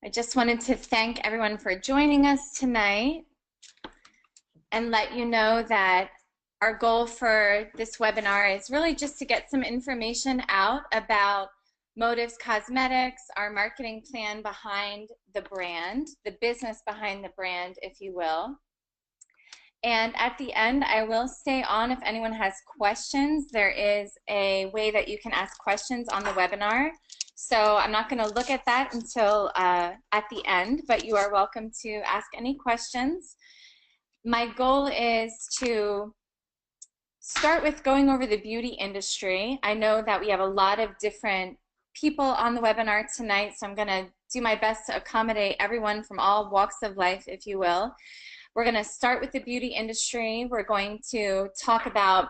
I just wanted to thank everyone for joining us tonight and let you know that our goal for this webinar is really just to get some information out about Motives Cosmetics, our marketing plan behind the brand, the business behind the brand, if you will. And at the end, I will stay on if anyone has questions. There is a way that you can ask questions on the webinar. So I'm not going to look at that until at the end, but you are welcome to ask any questions. My goal is to start with going over the beauty industry. I know that we have a lot of different people on the webinar tonight, so I'm going to do my best to accommodate everyone from all walks of life, if you will. We're going to start with the beauty industry. We're going to talk about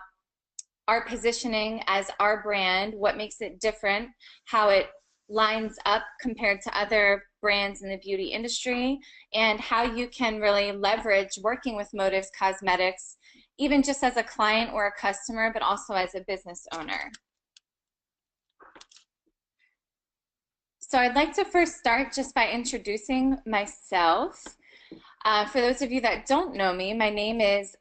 our positioning as our brand, what makes it different, how it lines up compared to other brands in the beauty industry, and how you can really leverage working with Motives Cosmetics, even just as a client or a customer, but also as a business owner. So I'd like to first start just by introducing myself. For those of you that don't know me, my name is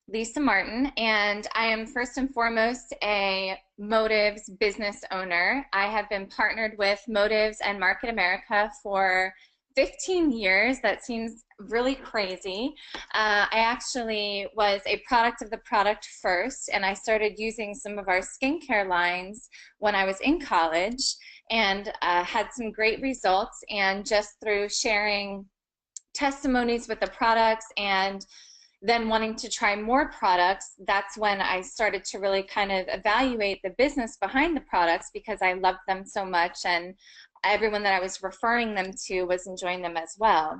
Lisa Martin, and I am first and foremost a Motives business owner. I have been partnered with Motives and Market America for 15 years. That seems really crazy. I actually was a product of the product first, and I started using some of our skincare lines when I was in college and had some great results. And just through sharing testimonies with the products and then wanting to try more products, that's when I started to really kind of evaluate the business behind the products, because I loved them so much and everyone that I was referring them to was enjoying them as well.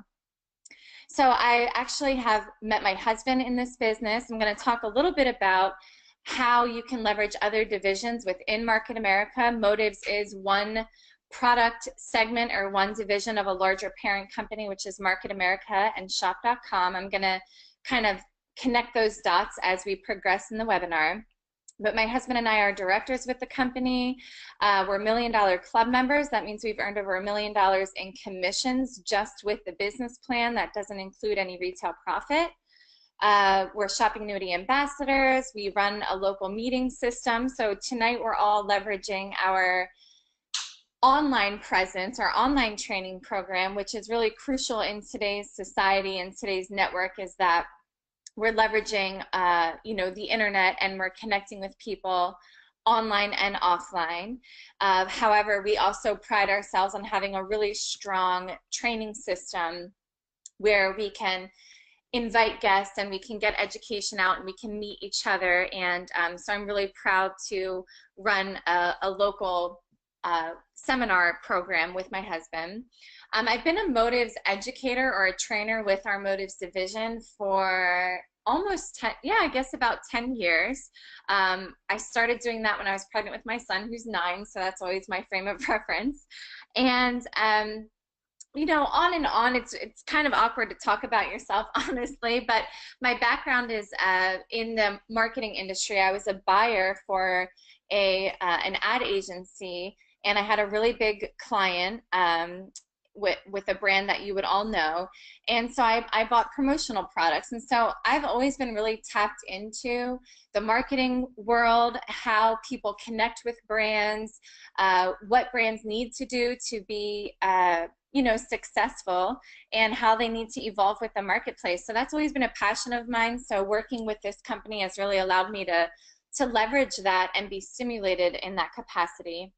So I actually have met my husband in this business. I'm going to talk a little bit about how you can leverage other divisions within Market America. Motives is one product segment or one division of a larger parent company, which is Market America and shop.com. I'm going to kind of connect those dots as we progress in the webinar. But my husband and I are directors with the company. We're $1 Million Club members. That means we've earned over $1 million in commissions just with the business plan. That doesn't include any retail profit. We're shopping annuity ambassadors. We run a local meeting system. So tonight we're all leveraging our online presence, our online training program, which is really crucial in today's society and today's network, is that we're leveraging the internet, and we're connecting with people online and offline. However, we also pride ourselves on having a really strong training system where we can invite guests and we can get education out and we can meet each other. And so I'm really proud to run a local seminar program with my husband. I've been a Motives educator or a trainer with our Motives division for almost 10, I guess about 10 years. I started doing that when I was pregnant with my son, who's 9, so that's always my frame of reference. And on and on. It's kind of awkward to talk about yourself, honestly, but my background is in the marketing industry. I was a buyer for an ad agency, and I had a really big client with a brand that you would all know, and so I bought promotional products. And so I've always been really tapped into the marketing world, how people connect with brands, what brands need to do to be successful, and how they need to evolve with the marketplace. So that's always been a passion of mine. So working with this company has really allowed me to leverage that and be stimulated in that capacity.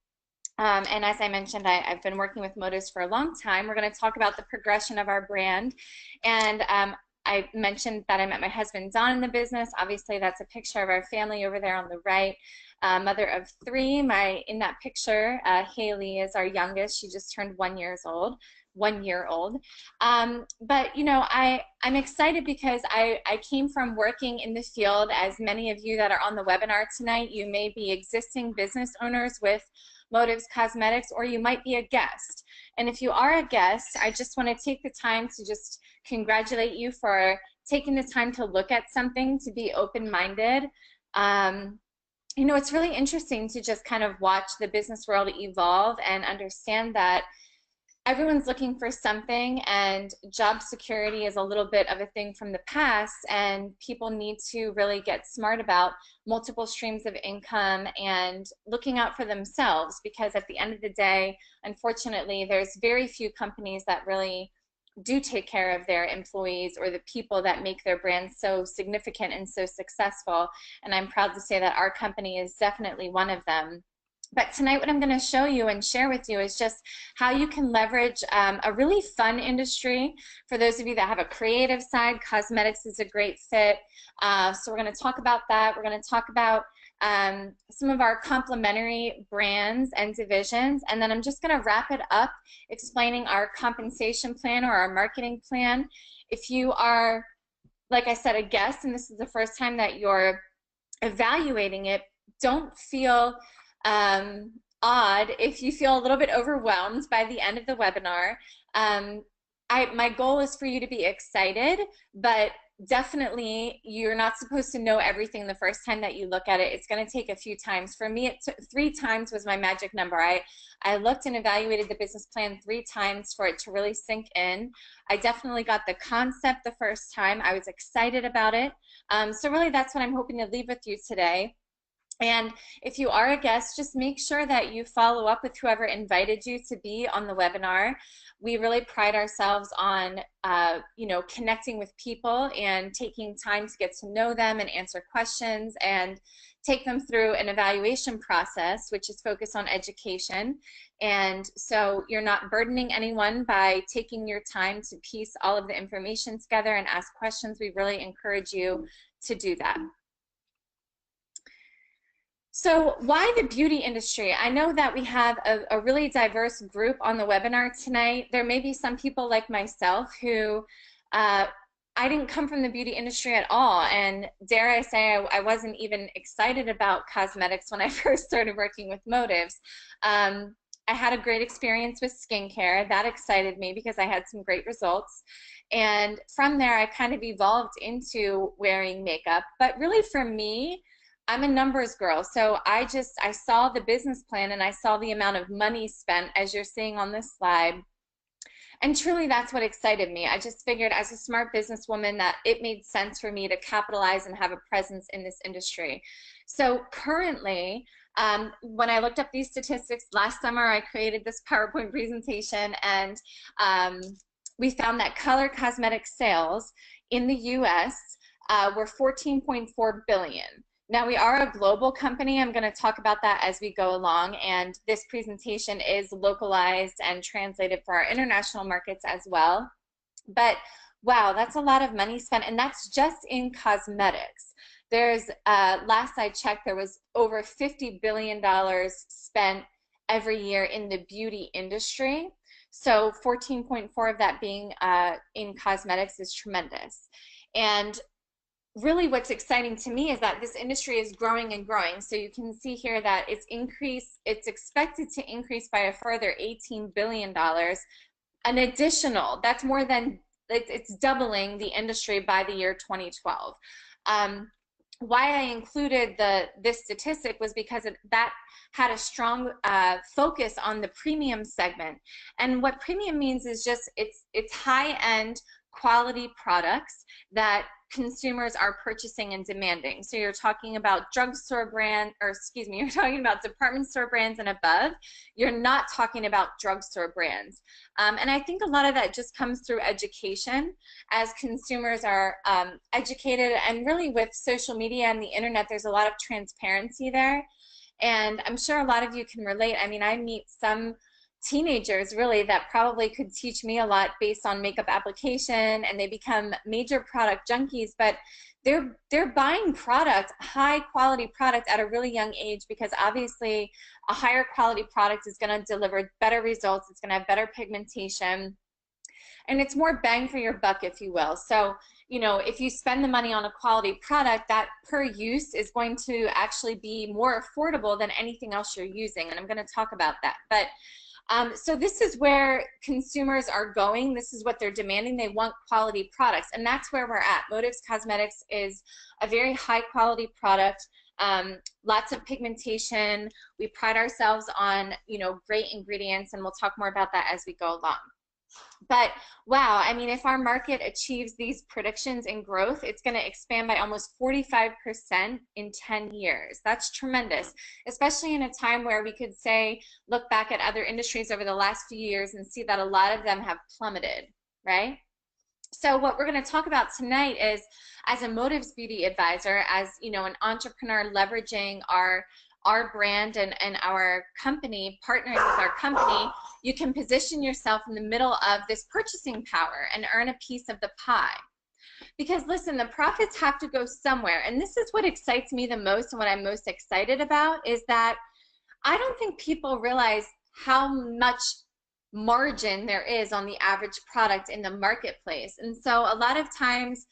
And as I mentioned, I've been working with Motives for a long time. We're going to talk about the progression of our brand. And I mentioned that I met my husband Don in the business. Obviously, that's a picture of our family over there on the right. Mother of 3. In that picture, Haley is our youngest. She just turned 1 year old. 1 year old. But I'm excited because I came from working in the field. As many of you that are on the webinar tonight, you may be existing business owners with Motives Cosmetics, or you might be a guest. And if you are a guest, I just want to take the time to just congratulate you for taking the time to look at something, to be open-minded. It's really interesting to just kind of watch the business world evolve and understand that everyone's looking for something, and job security is a little bit of a thing from the past, and people need to really get smart about multiple streams of income and looking out for themselves, because at the end of the day, unfortunately, there's very few companies that really do take care of their employees or the people that make their brand so significant and so successful. And I'm proud to say that our company is definitely one of them. But tonight, what I'm going to show you and share with you is just how you can leverage a really fun industry. For those of you that have a creative side, cosmetics is a great fit. So we're going to talk about that. We're going to talk about some of our complementary brands and divisions. And then I'm just going to wrap it up explaining our compensation plan or our marketing plan. If you are, like I said, a guest, and this is the first time that you're evaluating it, don't feel odd if you feel a little bit overwhelmed by the end of the webinar. My goal is for you to be excited, but definitely you're not supposed to know everything the first time that you look at it. It's going to take a few times. For me, it took 3 times was my magic number. I looked and evaluated the business plan 3 times for it to really sink in. I definitely got the concept the first time. I was excited about it. So really that's what I'm hoping to leave with you today. And if you are a guest, just make sure that you follow up with whoever invited you to be on the webinar. We really pride ourselves on, connecting with people and taking time to get to know them and answer questions and take them through an evaluation process, which is focused on education. And so you're not burdening anyone by taking your time to piece all of the information together and ask questions. We really encourage you to do that. So why the beauty industry? I know that we have a really diverse group on the webinar tonight. There may be some people like myself who I didn't come from the beauty industry at all, and dare I say I wasn't even excited about cosmetics when I first started working with Motives. I had a great experience with skincare. That excited me because I had some great results. And from there, I kind of evolved into wearing makeup. But really for me, I'm a numbers girl, so I saw the business plan and I saw the amount of money spent, as you're seeing on this slide, and truly that's what excited me. I just figured as a smart businesswoman that it made sense for me to capitalize and have a presence in this industry. So currently, when I looked up these statistics last summer, I created this PowerPoint presentation, and we found that color cosmetic sales in the US were 14.4 billion. Now, we are a global company. I'm going to talk about that as we go along, and this presentation is localized and translated for our international markets as well. But wow, that's a lot of money spent, and that's just in cosmetics. There's, last I checked, there was over $50 billion spent every year in the beauty industry. So 14.4 of that being in cosmetics is tremendous. And really what's exciting to me is that this industry is growing and growing. So you can see here that it's expected to increase by a further $18 billion. An additional, that's more than, it's doubling the industry by the year 2012. Why I included this statistic was because that had a strong focus on the premium segment. And what premium means is just it's high-end quality products that consumers are purchasing and demanding. So you're talking about drugstore brand, or excuse me, you're talking about department store brands and above. You're not talking about drugstore brands. And I think a lot of that just comes through education. As consumers are educated, and really with social media and the internet, there's a lot of transparency there. And I'm sure a lot of you can relate. I mean, I meet some teenagers really that probably could teach me a lot based on makeup application, and they become major product junkies, but they're buying product, high quality product at a really young age, because obviously a higher quality product is going to deliver better results, it's going to have better pigmentation, and it's more bang for your buck, if you will. So, you know, if you spend the money on a quality product, that per use is going to actually be more affordable than anything else you're using, and I'm going to talk about that. But so this is where consumers are going. This is what they're demanding. They want quality products, and that's where we're at. Motives Cosmetics is a very high quality product. lots of pigmentation. We pride ourselves on, great ingredients, and we'll talk more about that as we go along. But wow, I mean, if our market achieves these predictions in growth, it's going to expand by almost 45% in 10 years. That's tremendous, especially in a time where we could say, look back at other industries over the last few years and see that a lot of them have plummeted, right? So what we're going to talk about tonight is, as a motives beauty advisor, as an entrepreneur leveraging our brand and our company, partnering with our company, you can position yourself in the middle of this purchasing power and earn a piece of the pie. Because listen, the profits have to go somewhere. And this is what excites me the most, and what I'm most excited about is that I don't think people realize how much margin there is on the average product in the marketplace. And so a lot of times,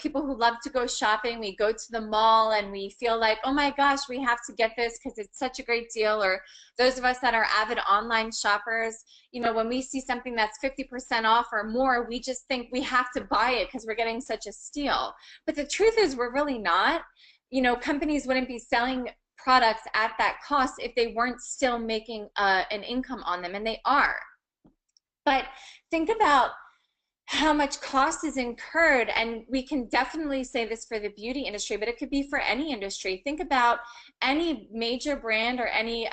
people who love to go shopping, we go to the mall and we feel like, oh my gosh, we have to get this because it's such a great deal. Or those of us that are avid online shoppers, when we see something that's 50% off or more, we just think we have to buy it because we're getting such a steal. But the truth is, we're really not. Companies wouldn't be selling products at that cost if they weren't still making an income on them, and they are. But think about how much cost is incurred, and we can definitely say this for the beauty industry, but it could be for any industry. Think about any major brand or any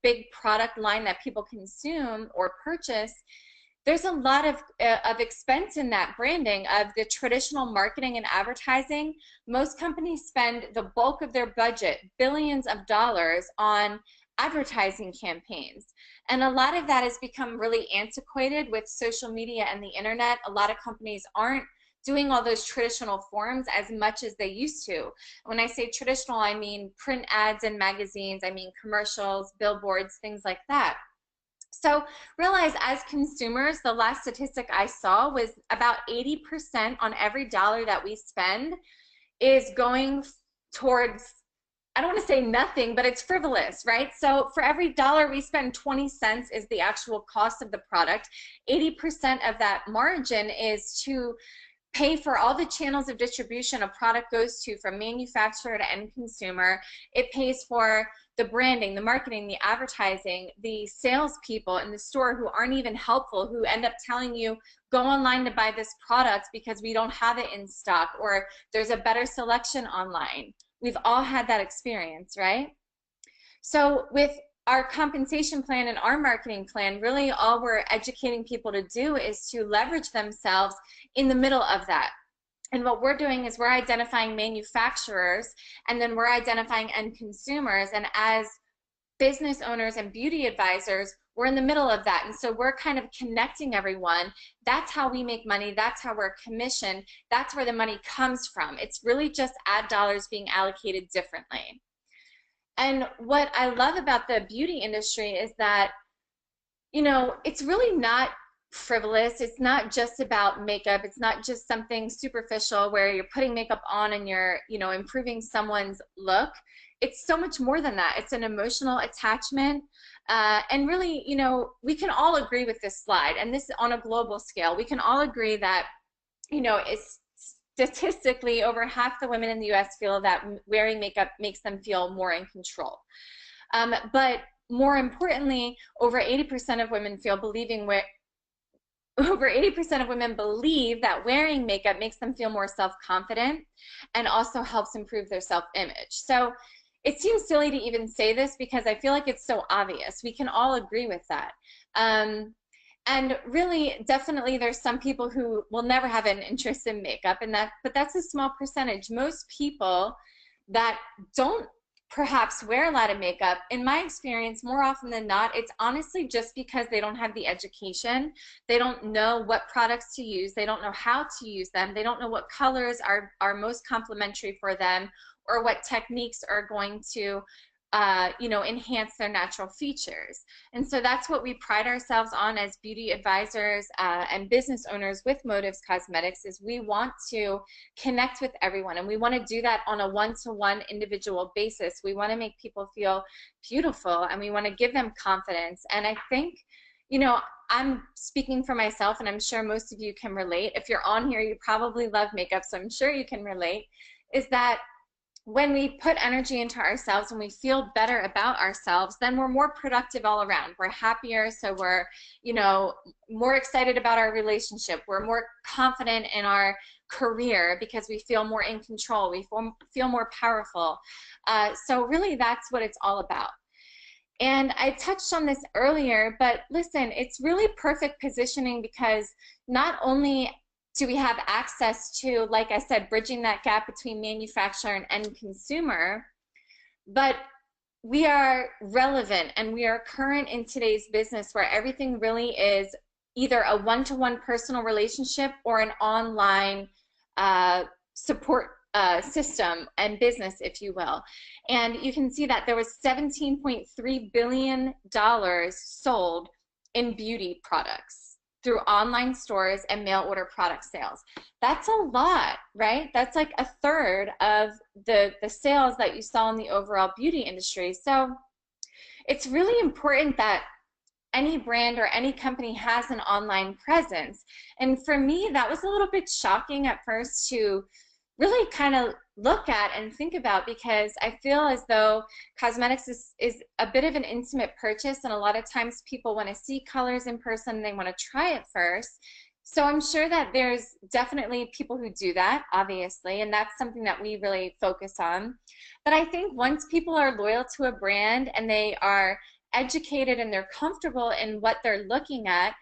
big product line that people consume or purchase. There's a lot of expense in that branding, of the traditional marketing and advertising. Most companies spend the bulk of their budget, billions of dollars, on advertising campaigns. And a lot of that has become really antiquated with social media and the internet. A lot of companies aren't doing all those traditional forms as much as they used to. When I say traditional, I mean print ads in magazines, I mean commercials, billboards, things like that. So realize, as consumers, the last statistic I saw was about 80% on every dollar that we spend is going towards, I don't want to say nothing, but it's frivolous, right? So for every dollar we spend, 20 cents is the actual cost of the product. 80% of that margin is to pay for all the channels of distribution a product goes to, from manufacturer to end consumer. It pays for the branding, the marketing, the advertising, the salespeople in the store who aren't even helpful, who end up telling you, go online to buy this product because we don't have it in stock, or there's a better selection online. We've all had that experience, right? So with our compensation plan and our marketing plan, really all we're educating people to do is to leverage themselves in the middle of that. And what we're doing is we're identifying manufacturers, and then we're identifying end consumers. And as business owners and beauty advisors, we're in the middle of that. And so we're kind of connecting everyone. That's how we make money. That's how we're commissioned. That's where the money comes from. It's really just ad dollars being allocated differently. And what I love about the beauty industry is that, it's really not frivolous. It's not just about makeup. It's not just something superficial where you're putting makeup on and you're, improving someone's look. It's so much more than that. It's an emotional attachment. And really, we can all agree with this slide, and this on a global scale. We can all agree that, it's statistically over half the women in the US feel that wearing makeup makes them feel more in control. But more importantly, over 80% of women believe that wearing makeup makes them feel more self-confident and also helps improve their self-image. So it seems silly to even say this because I feel like it's so obvious. We can all agree with that. And really, definitely, there's some people who will never have an interest in makeup, but that's a small percentage. Most people that don't perhaps wear a lot of makeup, in my experience, more often than not, it's honestly just because they don't have the education. They don't know what products to use. They don't know how to use them. They don't know what colors are most complementary for them, or what techniques are going to enhance their natural features. And so that's what we pride ourselves on as beauty advisors and business owners with Motives Cosmetics, is we want to connect with everyone, and we want to do that on a one-to-one individual basis. We want to make people feel beautiful, and we want to give them confidence. And I think, I'm speaking for myself, and I'm sure most of you can relate. If you're on here, you probably love makeup, so I'm sure you can relate, is that when we put energy into ourselves and we feel better about ourselves, then we're more productive all around. We're happier, so we're, you know, more excited about our relationship. We're more confident in our career because we feel more in control. We feel more powerful. So really, that's what it's all about. And I touched on this earlier, but listen, it's really perfect positioning because not only do we have access to, like I said, bridging that gap between manufacturer and end consumer, but we are relevant and we are current in today's business where everything really is either a one-to-one personal relationship or an online support system and business, if you will. And you can see that there was $17.3 billion sold in beauty products through online stores and mail order product sales. That's a lot, right? That's like a third of the sales that you saw in the overall beauty industry. So it's really important that any brand or any company has an online presence. And for me, that was a little bit shocking at first to really kind of look at and think about, because I feel as though cosmetics is a bit of an intimate purchase, and a lot of times people want to see colors in person and they want to try it first. So I'm sure that there's definitely people who do that, obviously, and that's something that we really focus on. But I think once people are loyal to a brand and they are educated and they're comfortable in what they're looking at,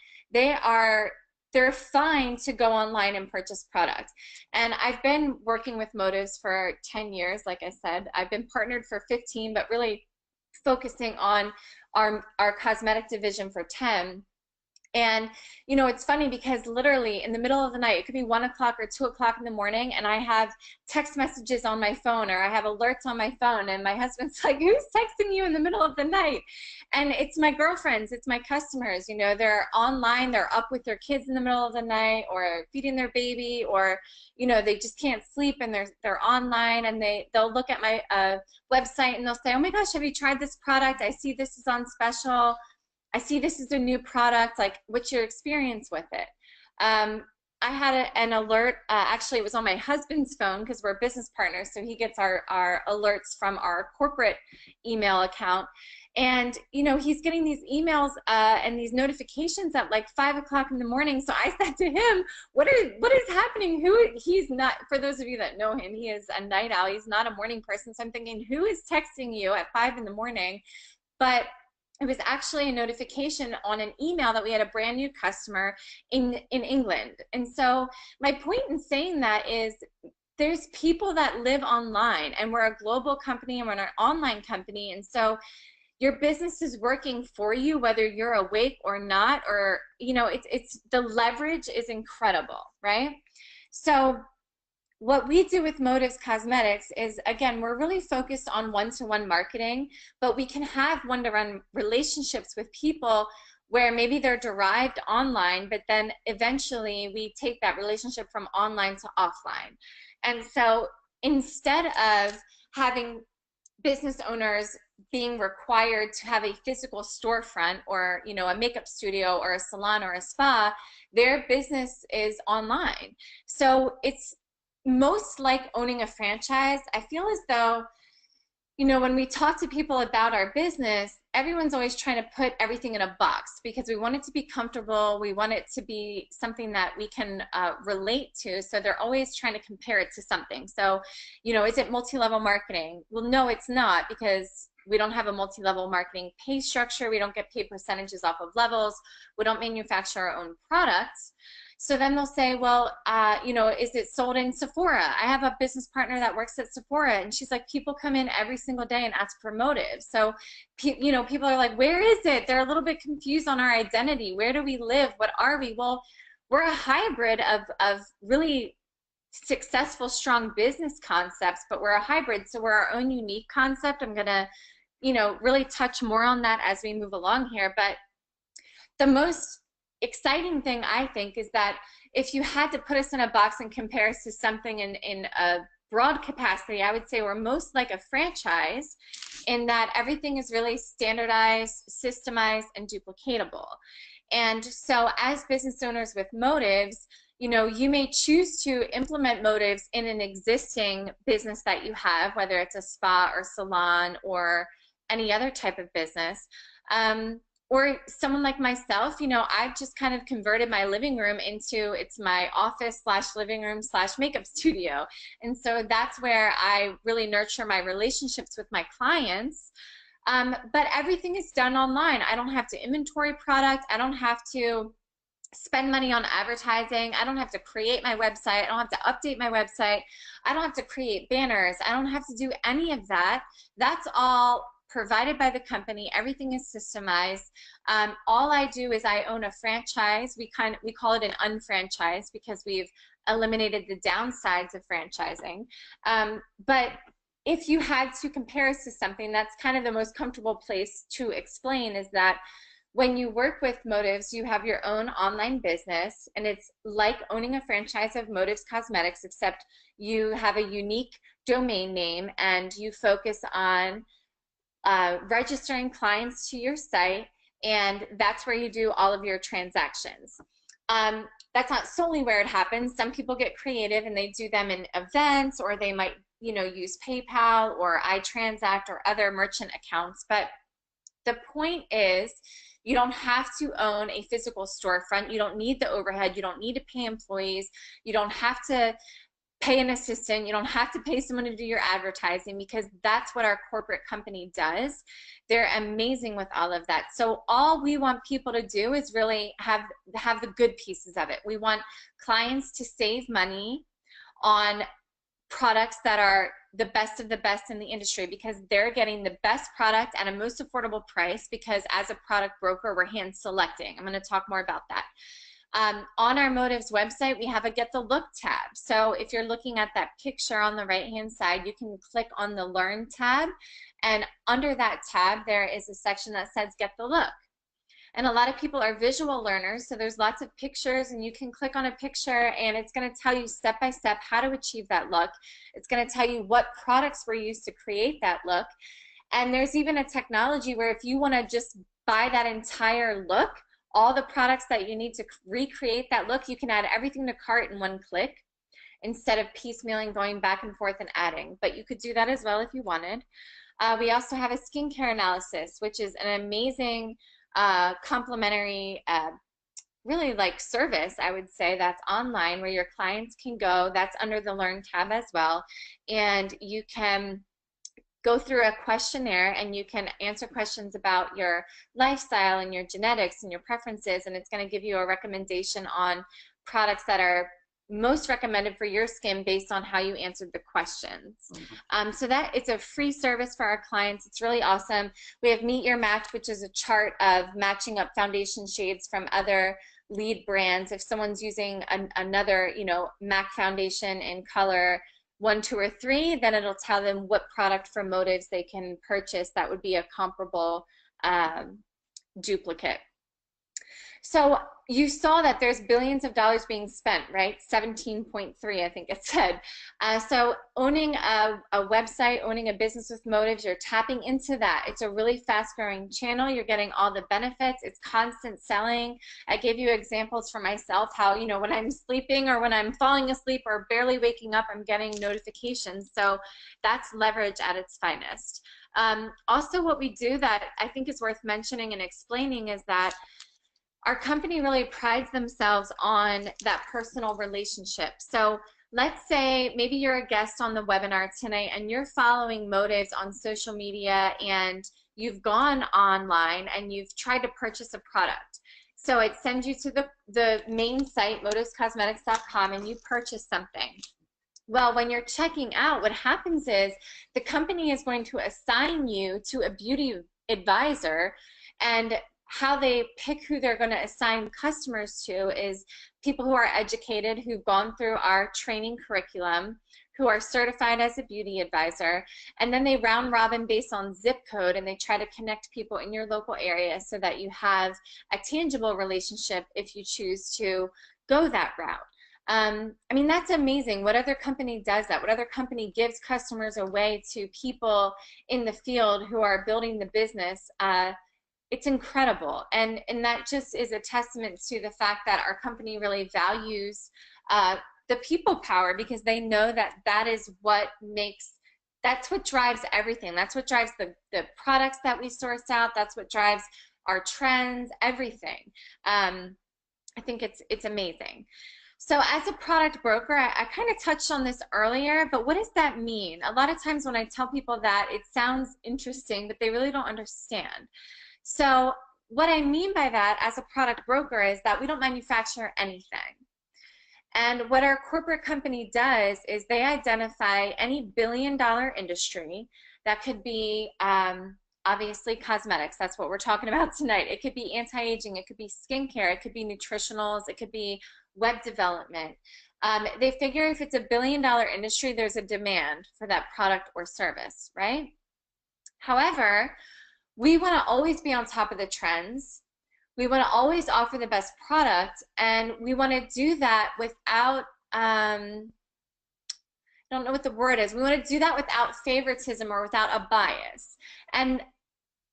they're fine to go online and purchase product. And I've been working with Motives for 10 years, like I said. I've been partnered for 15, but really focusing on our cosmetic division for 10. And, you know, it's funny because literally in the middle of the night, it could be 1 o'clock or 2 o'clock in the morning, and I have text messages on my phone or I have alerts on my phone, and my husband's like, who's texting you in the middle of the night? And it's my girlfriends, it's my customers, you know, they're online, they're up with their kids in the middle of the night or feeding their baby, or, you know, they just can't sleep and they're online, and they'll look at my website and they'll say, oh my gosh, have you tried this product? I see this is on special. I see this is a new product, like, what's your experience with it? I had an alert, actually it was on my husband's phone because we're business partners, so he gets our alerts from our corporate email account. And, you know, he's getting these emails and these notifications at like 5 o'clock in the morning. So I said to him, what is happening? He's not, for those of you that know him, he is a night owl. He's not a morning person. So I'm thinking, who is texting you at 5 in the morning? But it was actually a notification on an email that we had a brand new customer in England. And so my point in saying that is there's people that live online, and we're a global company and we're an online company. And so your business is working for you whether you're awake or not, or, you know, it's the leverage is incredible, right? So what we do with Motives Cosmetics is, again, we're really focused on one-to-one marketing, but we can have one-to-one relationships with people where maybe they're derived online, but then eventually we take that relationship from online to offline. And so instead of having business owners being required to have a physical storefront or, you know, a makeup studio or a salon or a spa, their business is online. So it's most like owning a franchise. I feel as though, you know, when we talk to people about our business, everyone's always trying to put everything in a box because we want it to be comfortable. We want it to be something that we can relate to. So they're always trying to compare it to something. So, you know, is it multi-level marketing? Well, no, it's not, because we don't have a multi-level marketing pay structure. We don't get paid percentages off of levels. We don't manufacture our own products. So then they'll say, well, you know, is it sold in Sephora? I have a business partner that works at Sephora, and she's like, people come in every single day and ask for Motives. So, you know, people are like, where is it? They're a little bit confused on our identity. Where do we live? What are we? Well, we're a hybrid of really successful, strong business concepts, but we're a hybrid, so we're our own unique concept. I'm gonna, you know, really touch more on that as we move along here. But the most exciting thing, I think, is that if you had to put us in a box and compare us to something in a broad capacity, I would say we're most like a franchise in that everything is really standardized, systemized, and duplicatable. And so as business owners with Motives, you know, you may choose to implement motives in an existing business that you have, whether it's a spa or salon or any other type of business. Or someone like myself, you know, I've just kind of converted my living room into, it's my office slash living room slash makeup studio. And so that's where I really nurture my relationships with my clients. But everything is done online. I don't have to inventory product. I don't have to spend money on advertising. I don't have to create my website. I don't have to update my website. I don't have to create banners. I don't have to do any of that. That's all provided by the company. Everything is systemized. All I do is I own a franchise. We call it an unfranchise because we've eliminated the downsides of franchising. But if you had to compare us to something, that's kind of the most comfortable place to explain, is that when you work with Motives, you have your own online business, and it's like owning a franchise of Motives Cosmetics, except you have a unique domain name and you focus on registering clients to your site, and that's where you do all of your transactions. That's not solely where it happens. Some people get creative and they do them in events, or they might, you know, use PayPal or iTransact or other merchant accounts. But the point is, you don't have to own a physical storefront. You don't need the overhead. You don't need to pay employees. You don't have to pay an assistant. You don't have to pay someone to do your advertising, because that's what our corporate company does. They're amazing with all of that. So all we want people to do is really have the good pieces of it. We want clients to save money on products that are the best of the best in the industry, because they're getting the best product at a most affordable price, because as a product broker, we're hand selecting. I'm going to talk more about that. On our Motives website, we have a Get the Look tab. So if you're looking at that picture on the right-hand side, you can click on the Learn tab, and under that tab, there is a section that says Get the Look. And a lot of people are visual learners, so there's lots of pictures, and you can click on a picture and it's going to tell you step by step how to achieve that look. It's going to tell you what products were used to create that look. And there's even a technology where if you want to just buy that entire look, all the products that you need to recreate that look, you can add everything to cart in one click instead of piecemealing, going back and forth and adding. But you could do that as well if you wanted. We also have a skincare analysis, which is an amazing complimentary really like service, I would say, that's online, where your clients can go. That's under the Learn tab as well, and you can go through a questionnaire and you can answer questions about your lifestyle and your genetics and your preferences, and it's going to give you a recommendation on products that are most recommended for your skin based on how you answered the questions. So that it's a free service for our clients. It's really awesome. We have Meet Your Match, which is a chart of matching up foundation shades from other lead brands. If someone's using another, you know, MAC foundation in color 1, 2, or 3, then it'll tell them what product from Motives they can purchase that would be a comparable duplicate. So you saw that there's billions of dollars being spent, right? 17.3, I think it said. So owning a website, owning a business with Motives, you're tapping into that. It's a really fast-growing channel. You're getting all the benefits. It's constant selling. I gave you examples for myself how, you know, when I'm sleeping or when I'm falling asleep or barely waking up, I'm getting notifications. So that's leverage at its finest. Also, what we do that I think is worth mentioning and explaining is that our company really prides themselves on that personal relationship. So let's say maybe you're a guest on the webinar tonight and you're following Motives on social media, and you've gone online and you've tried to purchase a product. So it sends you to the main site, motivescosmetics.com, and you purchase something. Well, when you're checking out, what happens is the company is going to assign you to a beauty advisor, and how they pick who they're going to assign customers to is people who are educated, who've gone through our training curriculum, who are certified as a beauty advisor, and then they round robin based on zip code, and they try to connect people in your local area so that you have a tangible relationship if you choose to go that route. I mean, that's amazing. What other company does that? What other company gives customers away to people in the field who are building the business it's incredible. And that just is a testament to the fact that our company really values the people power, because they know that that is what makes, that's what drives everything. That's what drives the products that we source out. That's what drives our trends, everything. I think it's amazing. So as a product broker, I kind of touched on this earlier, but what does that mean? A lot of times when I tell people that, it sounds interesting, but they really don't understand. So what I mean by that as a product broker is that we don't manufacture anything. And what our corporate company does is they identify any billion-dollar industry that could be obviously cosmetics. That's what we're talking about tonight. It could be anti-aging. It could be skincare. It could be nutritionals. It could be web development. They figure if it's a billion-dollar industry, there's a demand for that product or service, right? However, we want to always be on top of the trends. We want to always offer the best product, and we want to do that without, I don't know what the word is. We want to do that without favoritism or without a bias. And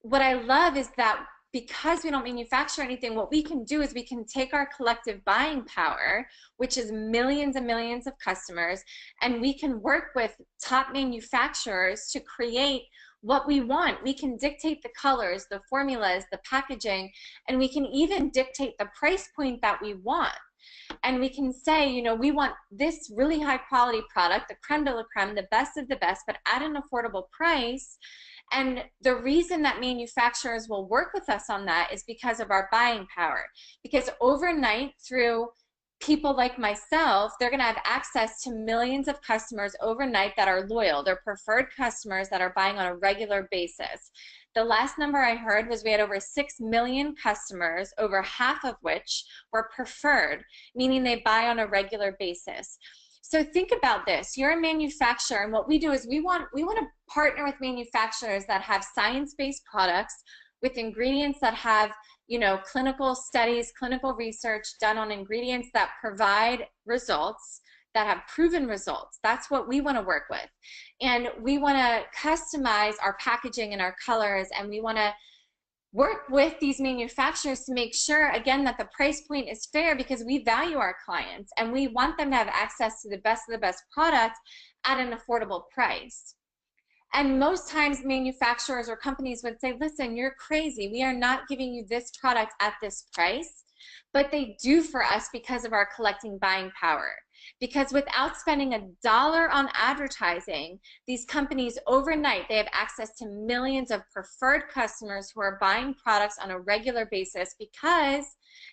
what I love is that because we don't manufacture anything, what we can do is we can take our collective buying power, which is millions and millions of customers, and we can work with top manufacturers to create what we want. We can dictate the colors, the formulas, the packaging, and we can even dictate the price point that we want. And we can say, you know, we want this really high quality product, the creme de la creme, the best of the best, but at an affordable price. And the reason that manufacturers will work with us on that is because of our buying power. Because overnight, through people like myself, they're going to have access to millions of customers overnight that are loyal. They're preferred customers that are buying on a regular basis. The last number I heard was we had over 6 million customers, over half of which were preferred, meaning they buy on a regular basis. So think about this. You're a manufacturer, and what we do is we want to partner with manufacturers that have science-based products with ingredients that have, you know, clinical studies, clinical research done on ingredients that provide results, that have proven results. That's what we want to work with. And we want to customize our packaging and our colors, and we want to work with these manufacturers to make sure, again, that the price point is fair, because we value our clients and we want them to have access to the best of the best product at an affordable price. And most times manufacturers or companies would say, listen, you're crazy. We are not giving you this product at this price. But they do for us because of our collecting buying power. Because without spending $1 on advertising, these companies overnight, they have access to millions of preferred customers who are buying products on a regular basis because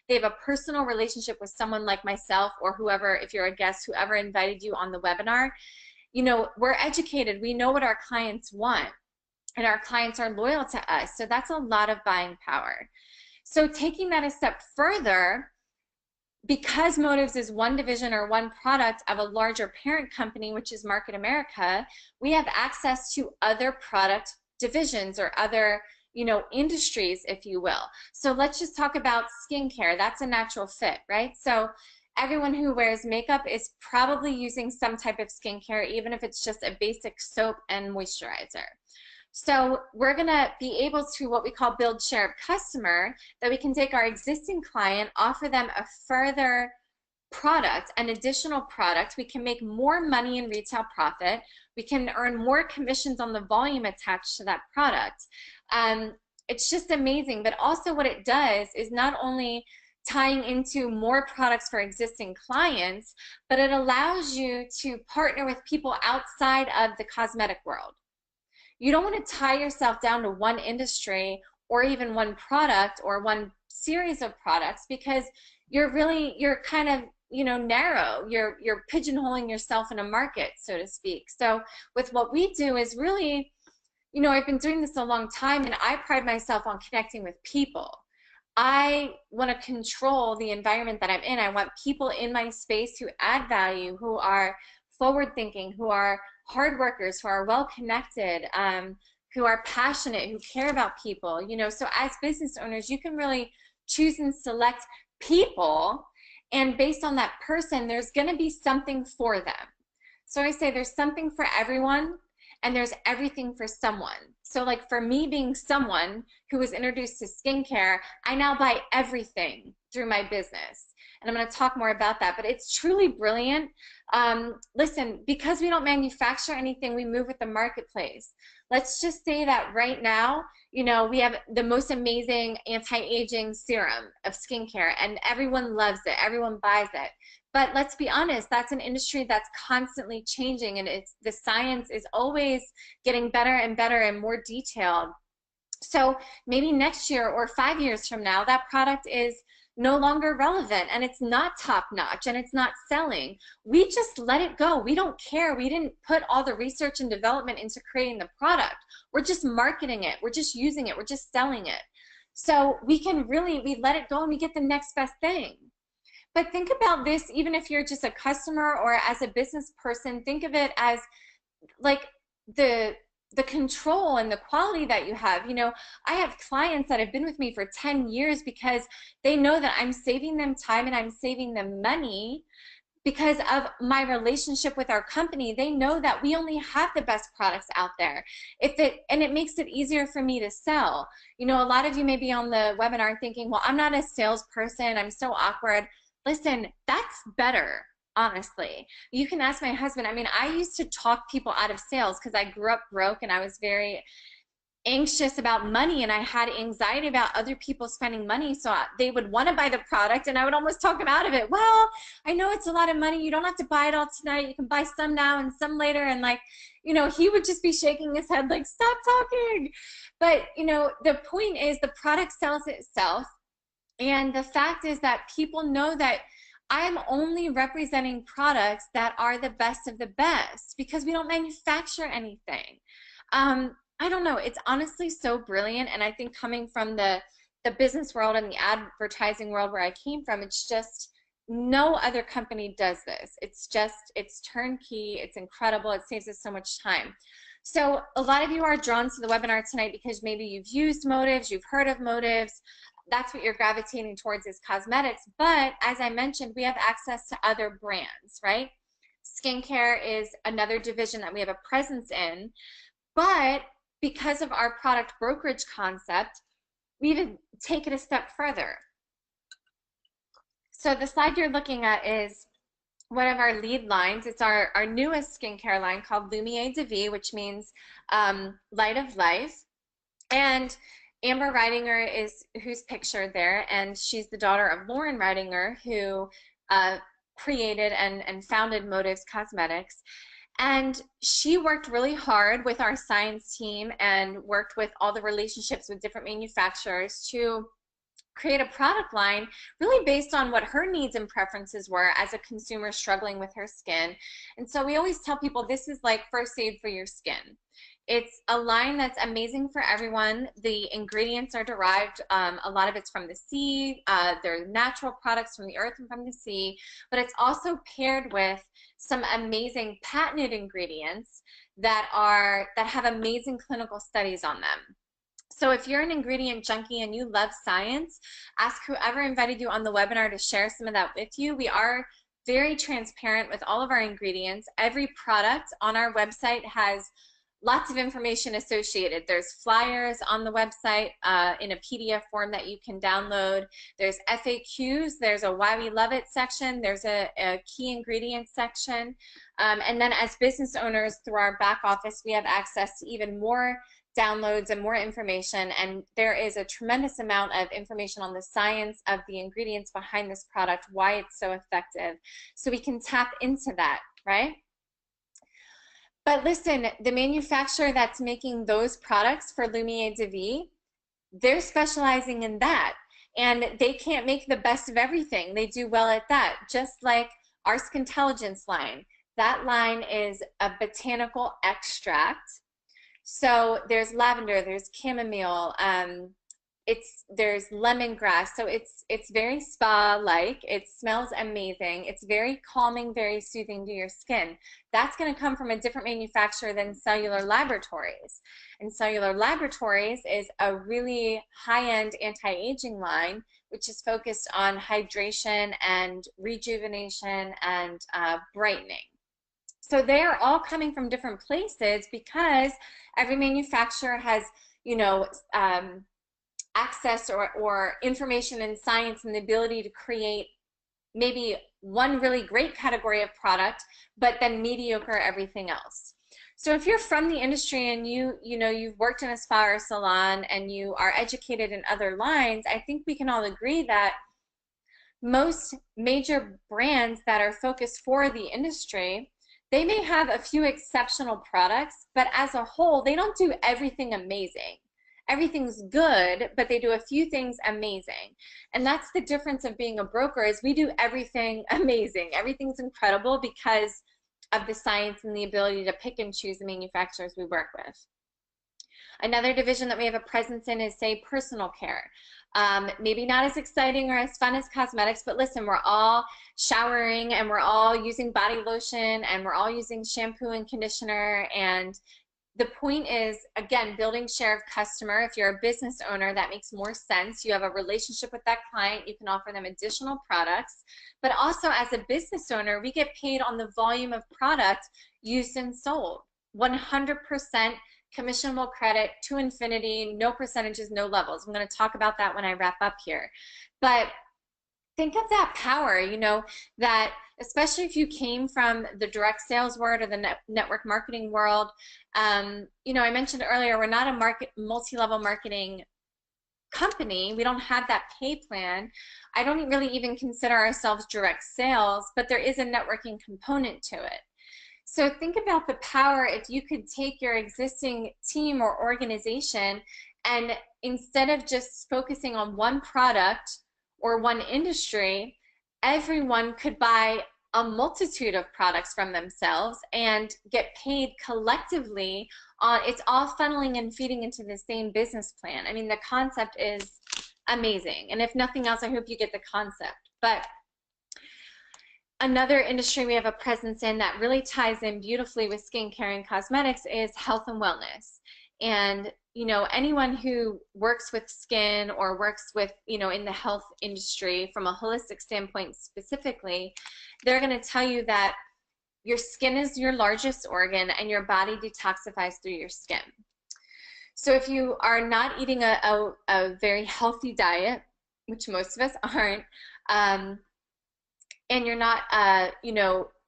they have a personal relationship with someone like myself or whoever, if you're a guest, whoever invited you on the webinar. You know, we're educated. We know what our clients want, and our clients are loyal to us. So that's a lot of buying power. So taking that a step further, because Motives is one division or one product of a larger parent company, which is Market America, we have access to other product divisions or other, you know, industries, if you will. So let's just talk about skincare. That's a natural fit, right? So everyone who wears makeup is probably using some type of skincare, even if it's just a basic soap and moisturizer. So we're going to be able to, what we call, build share of customer, that we can take our existing client, offer them a further product, an additional product. We can make more money in retail profit. We can earn more commissions on the volume attached to that product. It's just amazing. But also what it does is not only tying into more products for existing clients, but it allows you to partner with people outside of the cosmetic world. You don't want to tie yourself down to one industry or even one product or one series of products, because you're kind of, you know, narrow. You're pigeonholing yourself in a market, so to speak. So with what we do is really, you know, I've been doing this a long time, and I pride myself on connecting with people. I want to control the environment that I'm in. I want people in my space who add value, who are forward thinking, who are hard workers, who are well connected, who are passionate, who care about people. You know, so as business owners, you can really choose and select people, and based on that person, there's going to be something for them. So I say there's something for everyone, and there's everything for someone. So like for me being someone who was introduced to skincare, I now buy everything through my business. And I'm going to talk more about that, but it's truly brilliant. Listen, because we don't manufacture anything, we move with the marketplace. Let's just say that right now, you know, we have the most amazing anti-aging serum of skincare and everyone loves it. Everyone buys it. But let's be honest, that's an industry that's constantly changing, and the science is always getting better and better and more detailed. So maybe next year or 5 years from now, that product is no longer relevant and it's not top notch and it's not selling. We just let it go. We don't care. We didn't put all the research and development into creating the product. We're just marketing it. We're just using it. We're just selling it. So we let it go and we get the next best thing. But think about this, even if you're just a customer or as a business person, think of it as like the control and the quality that you have. You know, I have clients that have been with me for 10 years because they know that I'm saving them time and I'm saving them money because of my relationship with our company. They know that we only have the best products out there. And it makes it easier for me to sell. You know, a lot of you may be on the webinar thinking, well, I'm not a salesperson, I'm so awkward. Listen, that's better, honestly. You can ask my husband. I mean, I used to talk people out of sales because I grew up broke and I was very anxious about money and I had anxiety about other people spending money, so they would want to buy the product and I would almost talk them out of it. Well, I know it's a lot of money. You don't have to buy it all tonight. You can buy some now and some later. And like, you know, he would just be shaking his head like, stop talking. But, you know, the point is the product sells itself. And the fact is that people know that I'm only representing products that are the best of the best because we don't manufacture anything. I don't know. It's honestly so brilliant. And I think coming from the business world and the advertising world where I came from, it's just no other company does this. It's turnkey. It's incredible. It saves us so much time. So a lot of you are drawn to the webinar tonight because maybe you've used Motives, you've heard of Motives. That's what you're gravitating towards is cosmetics. But as I mentioned, we have access to other brands, right? Skincare is another division that we have a presence in. But because of our product brokerage concept, we even take it a step further. So the slide you're looking at is one of our lead lines. It's our newest skincare line called Lumiere de Vie, which means light of life. And Amber Ridinger is who's pictured there, and she's the daughter of Loren Ridinger, who created and founded Motives Cosmetics. And she worked really hard with our science team and worked with all the relationships with different manufacturers to create a product line really based on what her needs and preferences were as a consumer struggling with her skin. And so we always tell people this is like first aid for your skin. It's a line that's amazing for everyone. The ingredients are derived, a lot of it's from the sea. They're natural products from the earth and from the sea, but it's also paired with some amazing patented ingredients that have amazing clinical studies on them. So if you're an ingredient junkie and you love science, ask whoever invited you on the webinar to share some of that with you. We are very transparent with all of our ingredients. Every product on our website has lots of information associated. There's flyers on the website in a PDF form that you can download. There's FAQs. There's a why we love it section. There's a key ingredients section. And then as business owners through our back office, we have access to even more downloads and more information. And there is a tremendous amount of information on the science of the ingredients behind this product, why it's so effective. So we can tap into that, right? But listen, the manufacturer that's making those products for Lumiere de Vie, they're specializing in that. And they can't make the best of everything. They do well at that. Just like our Skintelligence line. That line is a botanical extract. So there's lavender, there's chamomile, there's lemongrass, so it's very spa-like. It smells amazing. It's very calming, very soothing to your skin. That's going to come from a different manufacturer than Cellular Laboratories. And Cellular Laboratories is a really high-end anti-aging line, which is focused on hydration and rejuvenation and brightening. So they're all coming from different places because every manufacturer has, you know, access or information and science and the ability to create maybe one really great category of product, but then mediocre everything else. So if you're from the industry and you've worked in a spa or salon and you are educated in other lines, I think we can all agree that most major brands that are focused for the industry, they may have a few exceptional products, but as a whole, they don't do everything amazing. Everything's good, but they do a few things amazing. And that's the difference of being a broker is we do everything amazing. Everything's incredible because of the science and the ability to pick and choose the manufacturers we work with. Another division that we have a presence in is, say, personal care. Maybe not as exciting or as fun as cosmetics, but listen, we're all showering and we're all using body lotion and we're all using shampoo and conditioner. And the point is, again, building share of customer. If you're a business owner, that makes more sense. You have a relationship with that client. You can offer them additional products. But also as a business owner, we get paid on the volume of product used and sold. 100% commissionable credit to infinity, no percentages, no levels. I'm going to talk about that when I wrap up here. But think of that power, that especially if you came from the direct sales world or the network marketing world. I mentioned earlier, we're not a multi-level marketing company. We don't have that pay plan. I don't really even consider ourselves direct sales, but there is a networking component to it. So think about the power if you could take your existing team or organization and instead of just focusing on one product or one industry, everyone could buy a multitude of products from themselves and get paid collectively on, it's all funneling and feeding into the same business plan. I mean, the concept is amazing. And if nothing else, I hope you get the concept. But another industry we have a presence in that really ties in beautifully with skincare and cosmetics is health and wellness. And anyone who works with skin or works with, in the health industry from a holistic standpoint specifically, they're going to tell you that your skin is your largest organ and your body detoxifies through your skin. So if you are not eating a very healthy diet, which most of us aren't, and you're not,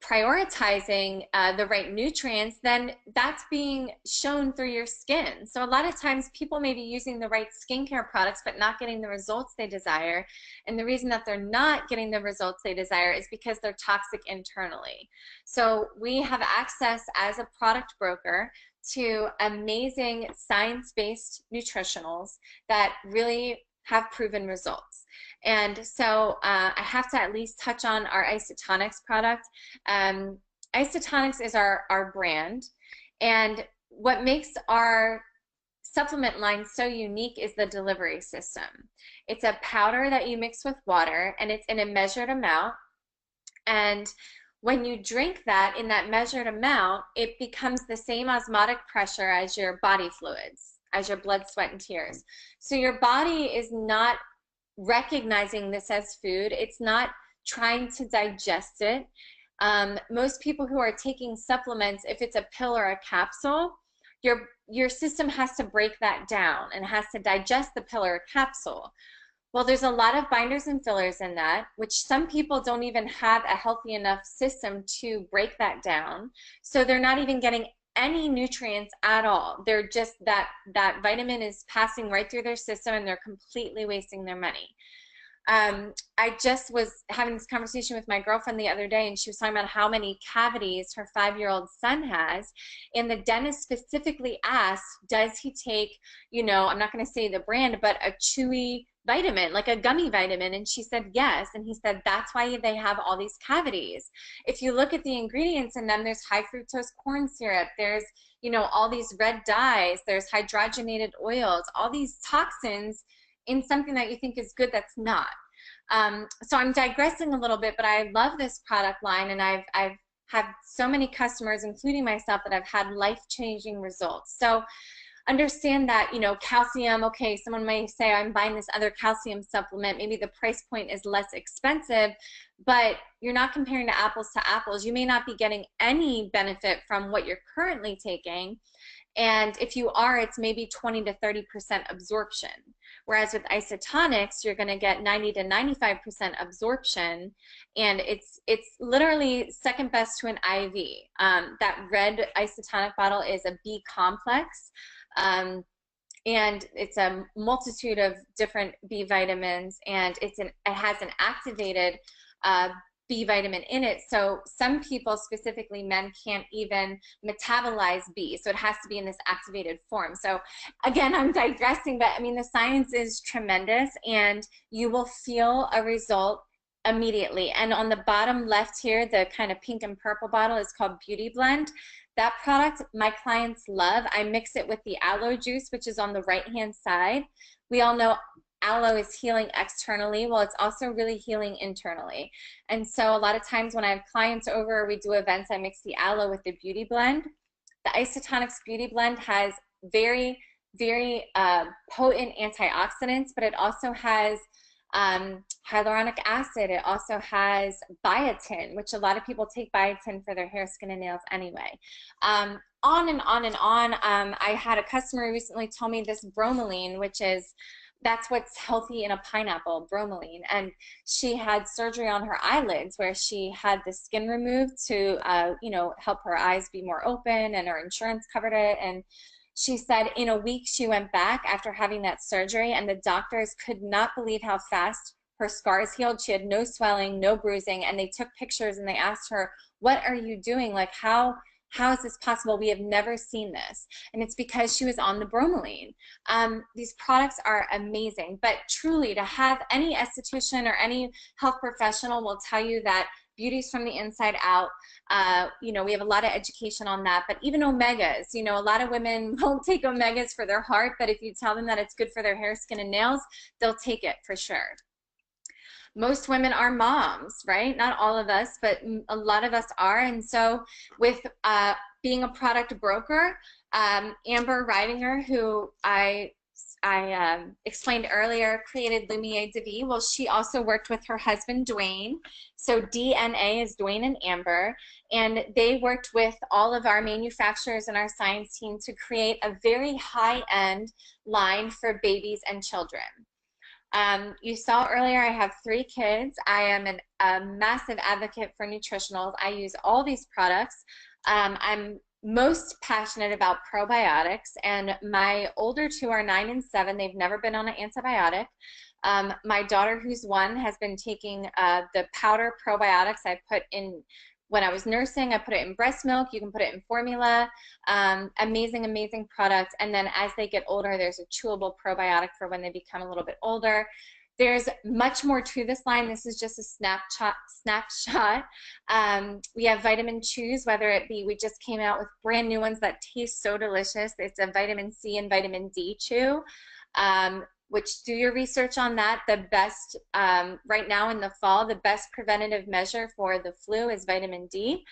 prioritizing the right nutrients, then that's being shown through your skin. So a lot of times people may be using the right skincare products but not getting the results they desire. And the reason that they're not getting the results they desire is because they're toxic internally. So we have access as a product broker to amazing science-based nutritionals that really have proven results. And so I have to at least touch on our Isotonics product. Isotonics is our brand, and what makes our supplement line so unique is the delivery system. It's a powder that you mix with water, and it's in a measured amount, and when you drink that in that measured amount, it becomes the same osmotic pressure as your body fluids, as your blood, sweat, and tears. So your body is not recognizing this as food. It's not trying to digest it. Most people who are taking supplements, if it's a pill or a capsule, your system has to break that down and has to digest the pill or a capsule. Well, there's a lot of binders and fillers in that, which some people don't even have a healthy enough system to break that down. So they're not even getting any nutrients at all. They're just that vitamin is passing right through their system and they're completely wasting their money. I just was having this conversation with my girlfriend the other day, and she was talking about how many cavities her 5-year-old son has, and the dentist specifically asked, does he take, I'm not going to say the brand, but a chewy vitamin, like a gummy vitamin? And she said yes, and he said that's why they have all these cavities. If you look at the ingredients in them, there's high fructose corn syrup, there's all these red dyes, there's hydrogenated oils, all these toxins in something that you think is good that's not. So I'm digressing a little bit, but I love this product line, and I've had so many customers, including myself, that have had life-changing results. So understand that, you know, calcium, okay, someone may say, I'm buying this other calcium supplement. Maybe the price point is less expensive, but you're not comparing to apples. You may not be getting any benefit from what you're currently taking. And if you are, it's maybe 20 to 30% absorption. Whereas with isotonics, you're going to get 90 to 95% absorption, and it's literally second best to an IV. That red isotonic bottle is a B complex, um, and it's a multitude of different B vitamins, and it has an activated B vitamin in it. So some people, specifically men, can't even metabolize B. So it has to be in this activated form. So again, I'm digressing, but I mean, the science is tremendous, and you will feel a result immediately. And on the bottom left here, the kind of pink and purple bottle is called Beauty Blend. That product my clients love. I mix it with the aloe juice, which is on the right-hand side. We all know aloe is healing externally. Well, it's also really healing internally. And so a lot of times when I have clients over, we do events, I mix the aloe with the Beauty Blend. The Isotonics Beauty Blend has very, very potent antioxidants, but it also has hyaluronic acid. It also has biotin, which a lot of people take biotin for their hair, skin, and nails anyway. On and on and on. I had a customer recently tell me this bromelain, which is, that's what's healthy in a pineapple, bromelain. And she had surgery on her eyelids where she had the skin removed to, you know, help her eyes be more open, and her insurance covered it. And she said in a week she went back after having that surgery, and the doctors could not believe how fast her scars healed. She had no swelling, no bruising, and they took pictures and they asked her, what are you doing? Like, how is this possible? We have never seen this. And it's because she was on the bromelain. These products are amazing, but truly, to have any esthetician or any health professional will tell you that beauty's from the inside out. You know, we have a lot of education on that, but even omegas, you know, a lot of women won't take omegas for their heart, but if you tell them that it's good for their hair, skin, and nails, they'll take it for sure. Most women are moms, right? Not all of us, but a lot of us are. And so with being a product broker, Amber Ridinger, who I explained earlier, created Lumiere de Vie. Well, she also worked with her husband, Dwayne. So DNA is Dwayne and Amber. And they worked with all of our manufacturers and our science team to create a very high-end line for babies and children. You saw earlier I have 3 kids. I am a massive advocate for nutritionals. I use all these products. I'm most passionate about probiotics, and my older 2 are 9 and 7. They've never been on an antibiotic. My daughter, who's 1, has been taking the powder probiotics I put in when I was nursing. I put it in breast milk. You can put it in formula. Amazing, amazing product. And then as they get older, there's a chewable probiotic for when they become a little bit older. There's much more to this line. This is just a snapshot. We have vitamin chews, whether it be, we just came out with brand new ones that taste so delicious. It's a vitamin C and vitamin D chew. Which, do your research on that. The best, right now in the fall, the best preventative measure for the flu is vitamin D.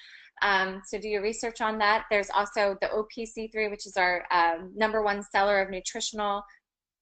So do your research on that. There's also the OPC3, which is our #1 seller of nutritional.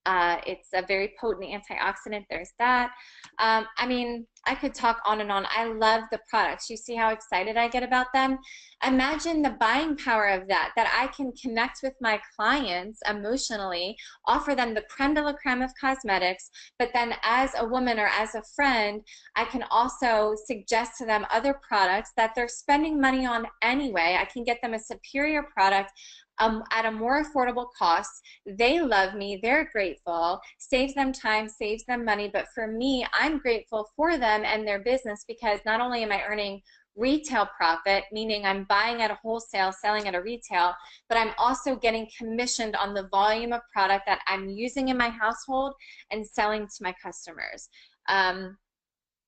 It's a very potent antioxidant. There's that. I mean, I could talk on and on. I love the products. You see how excited I get about them? Imagine the buying power of that I can connect with my clients emotionally, offer them the creme de la creme of cosmetics, but then as a woman or as a friend, I can also suggest to them other products that they're spending money on anyway. I can get them a superior product at a more affordable cost. They love me, they're grateful, saves them time, saves them money, but for me, I'm grateful for them and their business, because not only am I earning retail profit, meaning I'm buying at a wholesale, selling at a retail, but I'm also getting commissioned on the volume of product that I'm using in my household and selling to my customers.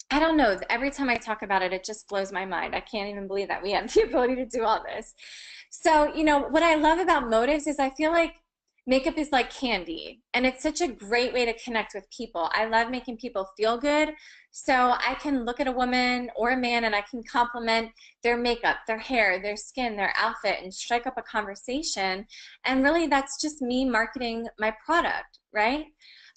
I don't know, every time I talk about it, it just blows my mind. I can't even believe that we have the ability to do all this. So, you know, what I love about Motives is I feel like makeup is like candy, and it's such a great way to connect with people. I love making people feel good. So I can look at a woman or a man and I can compliment their makeup, their hair, their skin, their outfit, and strike up a conversation. And really, that's just me marketing my product, right?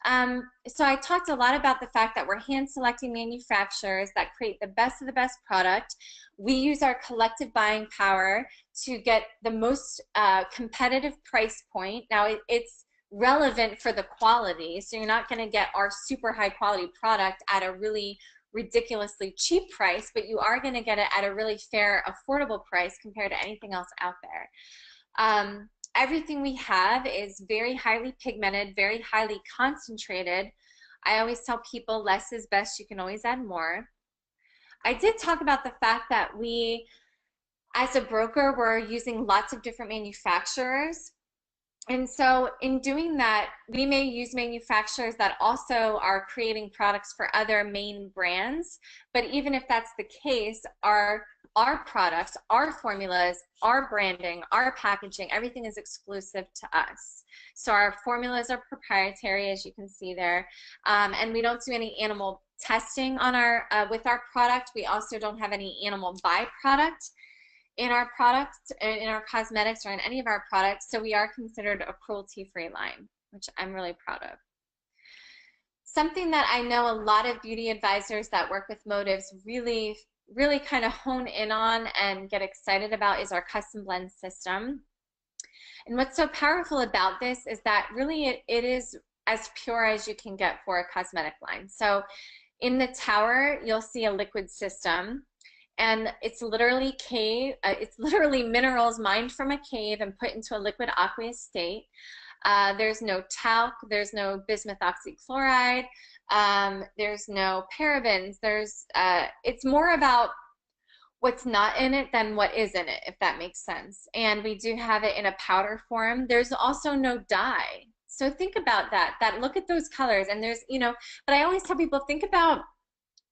So I talked a lot about the fact that we're hand selecting manufacturers that create the best of the best product. We use our collective buying power to get the most competitive price point. Now it's relevant for the quality, so you're not going to get our super high quality product at a really ridiculously cheap price, but you are going to get it at a really fair, affordable price compared to anything else out there. Everything we have is very highly pigmented, very highly concentrated. I always tell people less is best. You can always add more. I did talk about the fact that we, as a broker, we're using lots of different manufacturers. And so in doing that, we may use manufacturers that also are creating products for other main brands. But even if that's the case, our products, our formulas, our branding, our packaging, everything is exclusive to us. So our formulas are proprietary, as you can see there, and we don't do any animal testing on our with our product. We also don't have any animal byproduct in our products, in our cosmetics, or in any of our products. So we are considered a cruelty-free line, which I'm really proud of. Something that I know a lot of beauty advisors that work with motives really kind of hone in on and get excited about is our custom blend system. And what's so powerful about this is that really it is as pure as you can get for a cosmetic line. So in the tower, you'll see a liquid system, and it's literally minerals mined from a cave and put into a liquid aqueous state. There's no talc, there's no bismuth oxychloride, there's no parabens. It's more about what's not in it than what is in it, if that makes sense. And we do have it in a powder form. There's also no dye. So think about that, look at those colors, and there's, but I always tell people, think about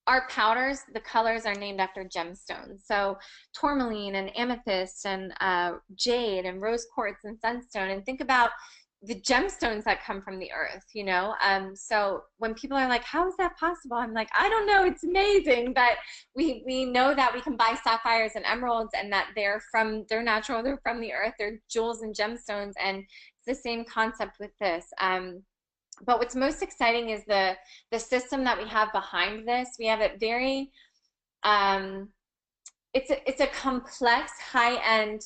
our powders, the colors are named after gemstones. So tourmaline and amethyst and jade and rose quartz and sunstone, and think about the gemstones that come from the earth, so when people are like, how is that possible? I'm like, I don't know, it's amazing. But we know that we can buy sapphires and emeralds, and that they're natural, they're from the earth, they're jewels and gemstones, and it's the same concept with this. But what's most exciting is the system that we have behind this. We have it very, it's a complex high-end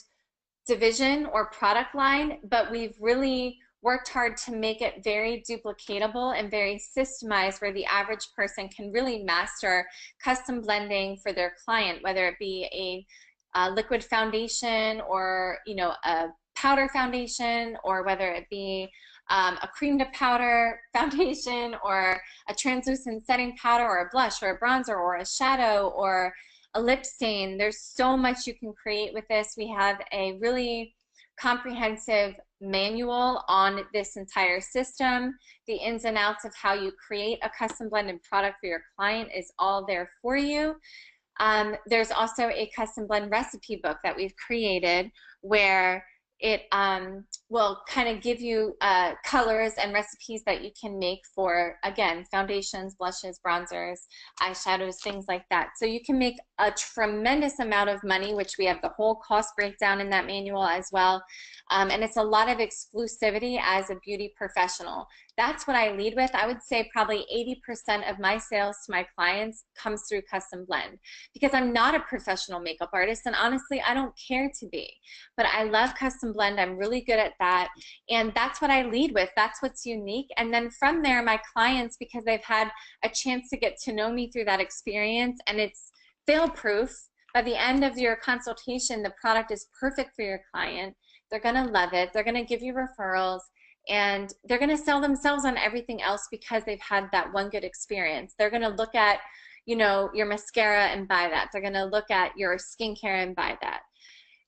division or product line, but we've really worked hard to make it very duplicatable and very systemized, where the average person can really master custom blending for their client, whether it be a liquid foundation, or a powder foundation, or whether it be a cream to powder foundation, or a translucent setting powder, or a blush, or a bronzer, or a shadow, or a lip stain. There's so much you can create with this. We have a really comprehensive manual on this entire system. The ins and outs of how you create a custom blended product for your client is all there for you. There's also a custom blend recipe book that we've created, where it will kind of give you colors and recipes that you can make for, again, foundations, blushes, bronzers, eyeshadows, things like that. So you can make a tremendous amount of money, which we have the whole cost breakdown in that manual as well. And it's a lot of exclusivity as a beauty professional. That's what I lead with. I would say probably 80% of my sales to my clients comes through custom blend, because I'm not a professional makeup artist, and honestly, I don't care to be. But I love custom blend. I'm really good at that, and that's what I lead with. That's what's unique. And then from there, my clients, because they've had a chance to get to know me through that experience, and it's fail-proof. By the end of your consultation, the product is perfect for your client. They're going to love it. They're going to give you referrals, and they're going to sell themselves on everything else because they've had that one good experience. They're going to look at, your mascara and buy that. They're going to look at your skincare and buy that.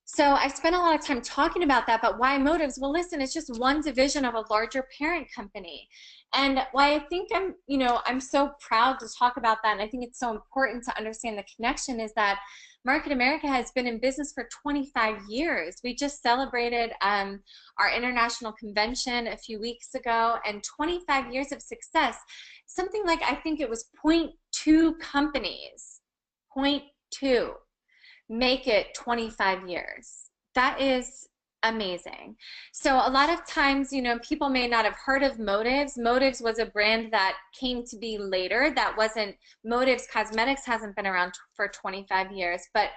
So I spent a lot of time talking about that, but why motives? Well, listen, it's just one division of a larger parent company. And why I think I'm so proud to talk about that, and I think it's so important to understand the connection, is that Market America has been in business for 25 years. We just celebrated our international convention a few weeks ago, and 25 years of success. Something like, I think it was zero point 0.2 companies, zero point 0.2, make it 25 years. That is amazing. So a lot of times, you know, people may not have heard of Motives. Motives was a brand that came to be later. That wasn't, Motives Cosmetics hasn't been around for 25 years, but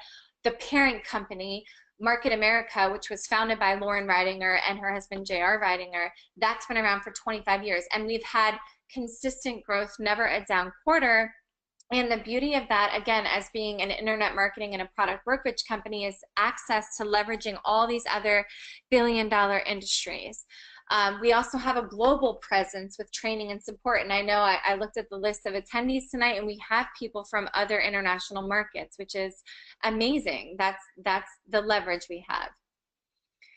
the parent company, Market America, which was founded by Loren Ridinger and her husband J.R. Ridinger, that's been around for 25 years. And we've had consistent growth, never a down quarter. And the beauty of that, again, as being an internet marketing and a product brokerage company, is access to leveraging all these other billion-dollar industries. We also have a global presence with training and support. And I know I looked at the list of attendees tonight, and we have people from other international markets, which is amazing. That's the leverage we have.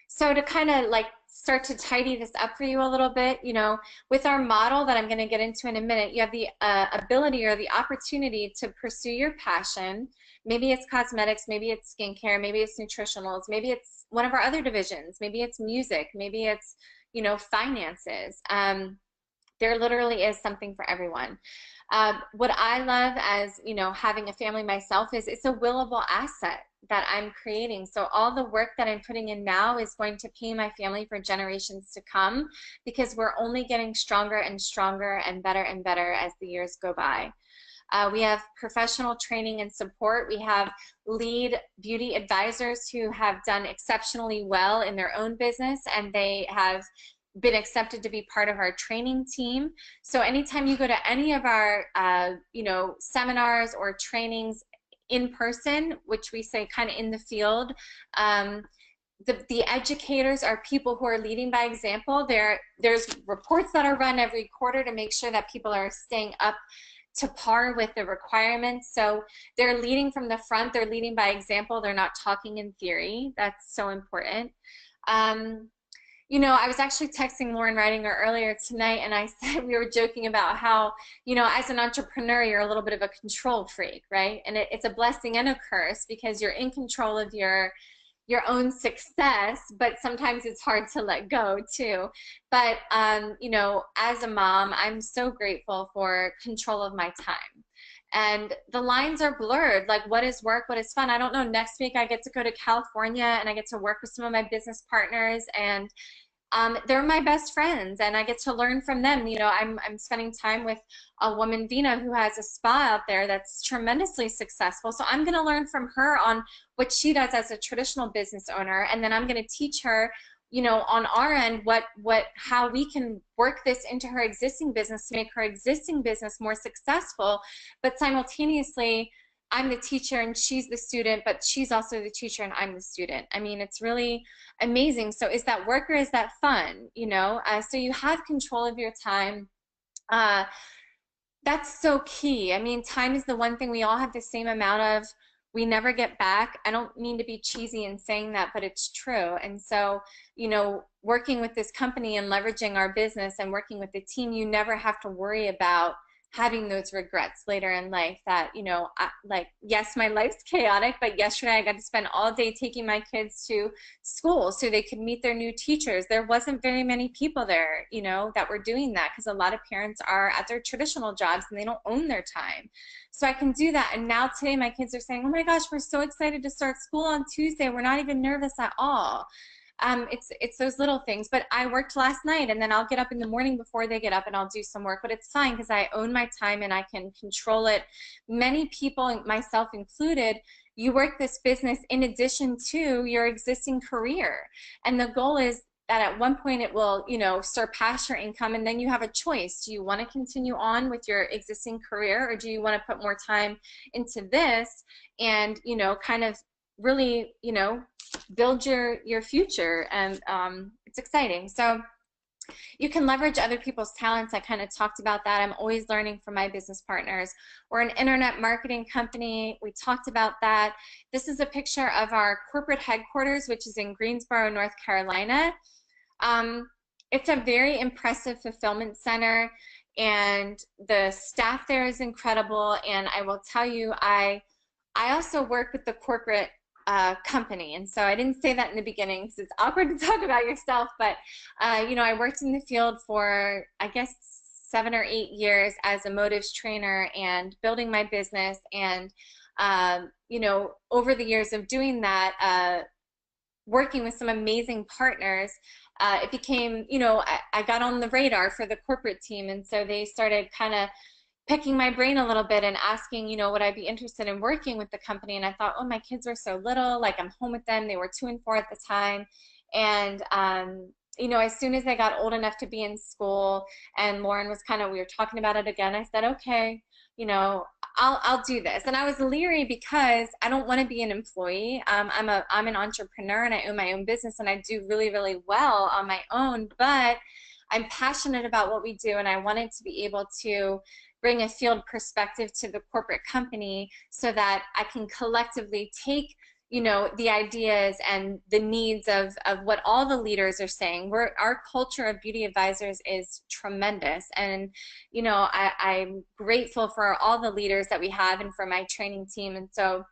So to kind of like start to tidy this up for you a little bit, you know, with our model that I'm going to get into in a minute, you have the ability or the opportunity to pursue your passion. Maybe it's cosmetics, maybe it's skincare, maybe it's nutritionals, maybe it's one of our other divisions, maybe it's music, maybe it's, you know, finances. There literally is something for everyone. What I love as, you know, having a family myself is it's a willable asset that I'm creating. So all the work that I'm putting in now is going to pay my family for generations to come, because we're only getting stronger and stronger and better as the years go by. We have professional training and support. We have lead beauty advisors who have done exceptionally well in their own business, and they have been accepted to be part of our training team. So anytime you go to any of our you know, seminars or trainings in person, which we say kind of in the field, the educators are people who are leading by example. There's reports that are run every quarter to make sure that people are staying up to par with the requirements. So they're leading from the front, they're leading by example, they're not talking in theory. That's so important. You know, I was actually texting Loren Ridinger earlier tonight, and I said, we were joking about how, you know, as an entrepreneur, you're a little bit of a control freak, right? And it's a blessing and a curse, because you're in control of your own success, but sometimes it's hard to let go too. But, you know, as a mom, I'm so grateful for control of my time. And the lines are blurred, like what is work, what is fun. I don't know, next week I get to go to California and I get to work with some of my business partners, and they're my best friends, and I get to learn from them. You know, I'm spending time with a woman, Vina, who has a spa out there that's tremendously successful. So I'm going to learn from her on what she does as a traditional business owner, and then I'm going to teach her, you know, on our end, how we can work this into her existing business to make her existing business more successful. But simultaneously, I'm the teacher and she's the student, but she's also the teacher and I'm the student. I mean, it's really amazing. So is that work or is that fun? You know, so you have control of your time. That's so key. I mean, time is the one thing we all have the same amount of. We never get back. I don't mean to be cheesy in saying that, but it's true. And so, you know, working with this company and leveraging our business and working with the team, you never have to worry about having those regrets later in life that, you know, like, yes, my life's chaotic, but yesterday I got to spend all day taking my kids to school so they could meet their new teachers. There wasn't very many people there, you know, that were doing that, because a lot of parents are at their traditional jobs and they don't own their time. So I can do that. And now today my kids are saying, oh my gosh, we're so excited to start school on Tuesday. We're not even nervous at all. It's those little things. But I worked last night, and then I'll get up in the morning before they get up and I'll do some work. But it's fine, because I own my time and I can control it. Many people, myself included, you work this business in addition to your existing career. And the goal is that at one point it will, you know, surpass your income, and then you have a choice. Do you want to continue on with your existing career, or do you want to put more time into this and, you know, kind of really, you know, build your future? And it's exciting. So you can leverage other people's talents. I kind of talked about that. I'm always learning from my business partners. We're an internet marketing company. We talked about that. This is a picture of our corporate headquarters, which is in Greensboro, North Carolina. It's a very impressive fulfillment center, and the staff there is incredible. And I will tell you, I I also work with the corporate company. And so I didn't say that in the beginning because it's awkward to talk about yourself. But, you know, I worked in the field for, I guess, 7 or 8 years as a motives trainer and building my business. And, you know, over the years of doing that, working with some amazing partners, it became, you know, I got on the radar for the corporate team. And so they started kind of picking my brain a little bit and asking, you know, would I be interested in working with the company? And I thought, oh, my kids are so little, like I'm home with them. They were 2 and 4 at the time. And, you know, as soon as they got old enough to be in school and Loren was kind of, we were talking about it again, I said, okay, you know, I'll do this. And I was leery because I don't want to be an employee. I'm an entrepreneur and I own my own business and I do really, really well on my own, but I'm passionate about what we do and I wanted to be able to bring a field perspective to the corporate company so that I can collectively take, you know, the ideas and the needs of what all the leaders are saying. Our culture of beauty advisors is tremendous. And, you know, I'm grateful for all the leaders that we have and for my training team. And so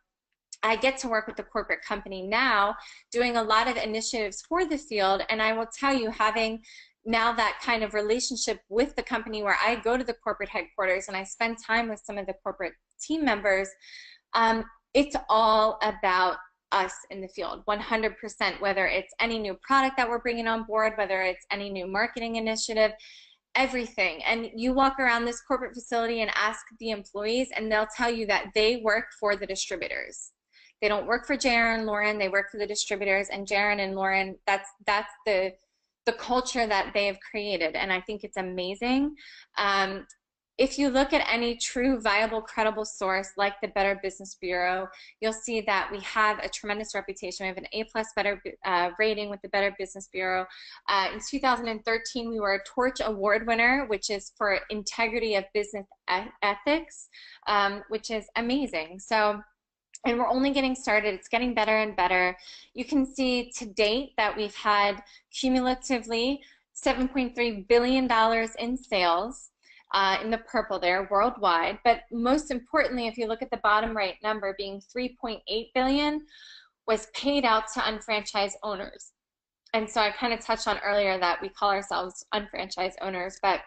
I get to work with the corporate company now, doing a lot of initiatives for the field. And I will tell you, having now that kind of relationship with the company where I go to the corporate headquarters and I spend time with some of the corporate team members, it's all about us in the field, 100%, whether it's any new product that we're bringing on board, whether it's any new marketing initiative, everything. And you walk around this corporate facility and ask the employees and they'll tell you that they work for the distributors. They don't work for JR and Loren, they work for the distributors, and JR and Loren, that's the culture that they have created, and I think it's amazing. If you look at any true, viable, credible source like the Better Business Bureau, you'll see that we have a tremendous reputation. We have an A+ Better rating with the Better Business Bureau. In 2013, we were a Torch Award winner, which is for integrity of business ethics, which is amazing. So, and we're only getting started. It's getting better and better. You can see to date that we've had cumulatively $7.3 billion in sales in the purple there worldwide. But most importantly, if you look at the bottom right number being 3.8 billion was paid out to unfranchised owners. And so I kind of touched on earlier that we call ourselves unfranchised owners, but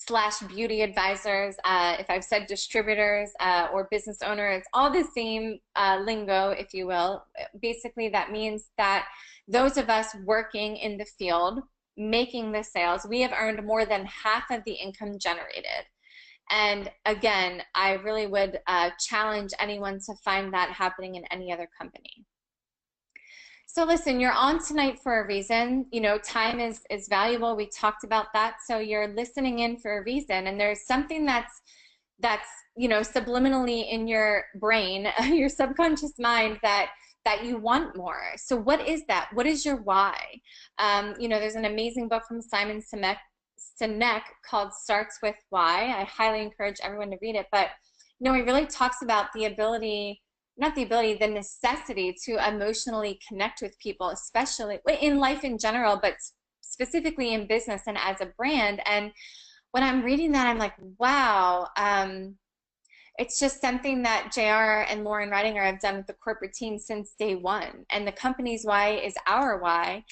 / beauty advisors, if I've said distributors or business owner, it's all the same lingo, if you will. Basically, that means that those of us working in the field, making the sales, we have earned more than half of the income generated. And again, I really would challenge anyone to find that happening in any other company. So listen, you're on tonight for a reason. You know, time is valuable. We talked about that. So you're listening in for a reason. And there's something that's you know, subliminally in your brain, your subconscious mind that you want more. So what is that? What is your why? You know, there's an amazing book from Simon Sinek called Starts With Why. I highly encourage everyone to read it. But, you know, he really talks about the ability, not the ability, the necessity to emotionally connect with people, especially in life in general, but specifically in business and as a brand. And when I'm reading that, I'm like, wow, it's just something that JR and Loren Ridinger have done with the corporate team since day one. And the company's why is our why.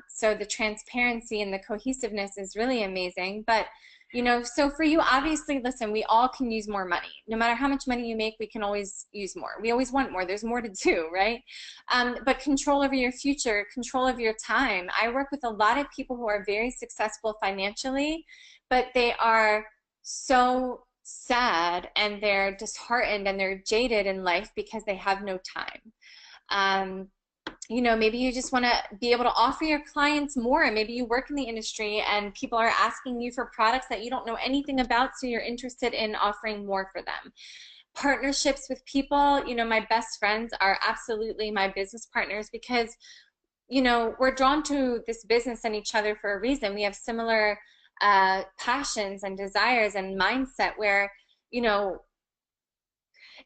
So the transparency and the cohesiveness is really amazing. But, you know, so for you, obviously, listen, we all can use more money. No matter how much money you make, we can always use more. We always want more. There's more to do, right? But control over your future, control over your time. I work with a lot of people who are very successful financially, but they are so sad and they're disheartened and they're jaded in life because they have no time. You know, maybe you just want to be able to offer your clients more. Maybe you work in the industry and people are asking you for products that you don't know anything about, so you're interested in offering more for them. Partnerships with people, you know, my best friends are absolutely my business partners because, you know, we're drawn to this business and each other for a reason. We have similar passions and desires and mindset where, you know,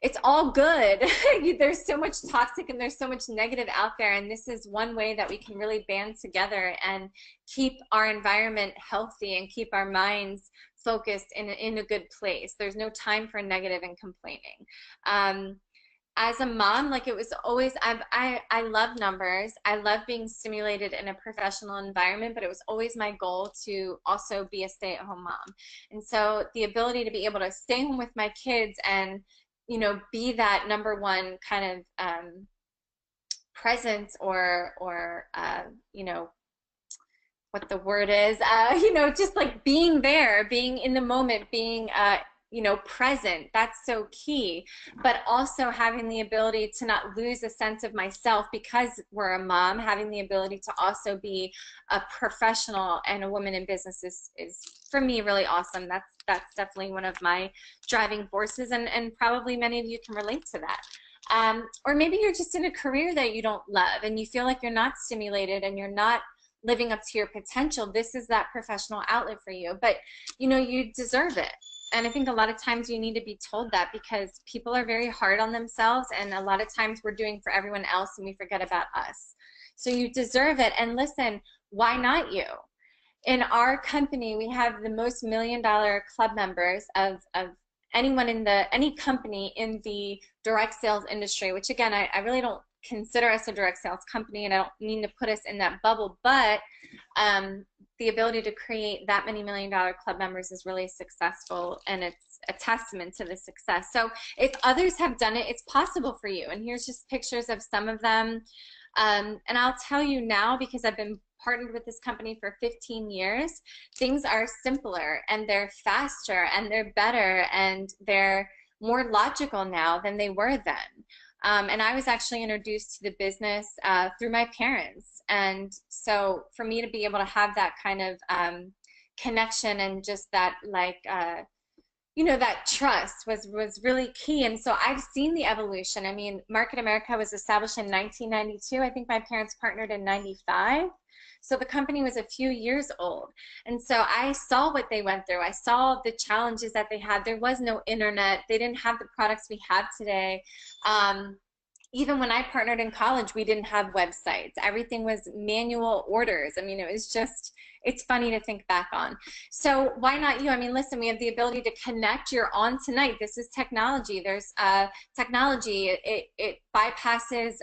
it's all good. There's so much toxic and there's so much negative out there, and this is one way that we can really band together and keep our environment healthy and keep our minds focused in a good place. There's no time for negative and complaining. as a mom, like it was always, I love numbers. I love being stimulated in a professional environment, but it was always my goal to also be a stay-at-home mom. And so the ability to be able to stay home with my kids and, be that number one kind of presence or what the word is, just like being there, being in the moment, being, present. That's so key. But also having the ability to not lose a sense of myself because we're a mom, having the ability to also be a professional and a woman in business is for me really awesome. That's definitely one of my driving forces, and probably many of you can relate to that. Or maybe you're just in a career that you don't love and you feel like you're not stimulated and you're not living up to your potential. This is that professional outlet for you, but you deserve it. And I think a lot of times you need to be told that because people are very hard on themselves, and a lot of times we're doing for everyone else and we forget about us. So you deserve it. And listen, why not you? In our company, we have the most $1 million club members of anyone in any company in the direct sales industry, which again, I really don't consider us a direct sales company, and I don't mean to put us in that bubble, but the ability to create that many $1 million club members is really successful, and it's a testament to the success. So if others have done it, it's possible for you. And here's just pictures of some of them. And I'll tell you now, because I've been partnered with this company for 15 years, things are simpler and they're faster and they're better and they're more logical now than they were then. And I was actually introduced to the business through my parents. And so for me to be able to have that kind of connection and just that that trust was really key. And so I've seen the evolution. I mean, Market America was established in 1992. I think my parents partnered in 95. So the company was a few years old. And so I saw what they went through. I saw the challenges that they had. There was no internet. They didn't have the products we have today. Even when I partnered in college, we didn't have websites. Everything was manual orders. I mean, it was just, it's funny to think back on. So why not you? I mean, listen, we have the ability to connect. You're on tonight. This is technology. There's technology. It bypasses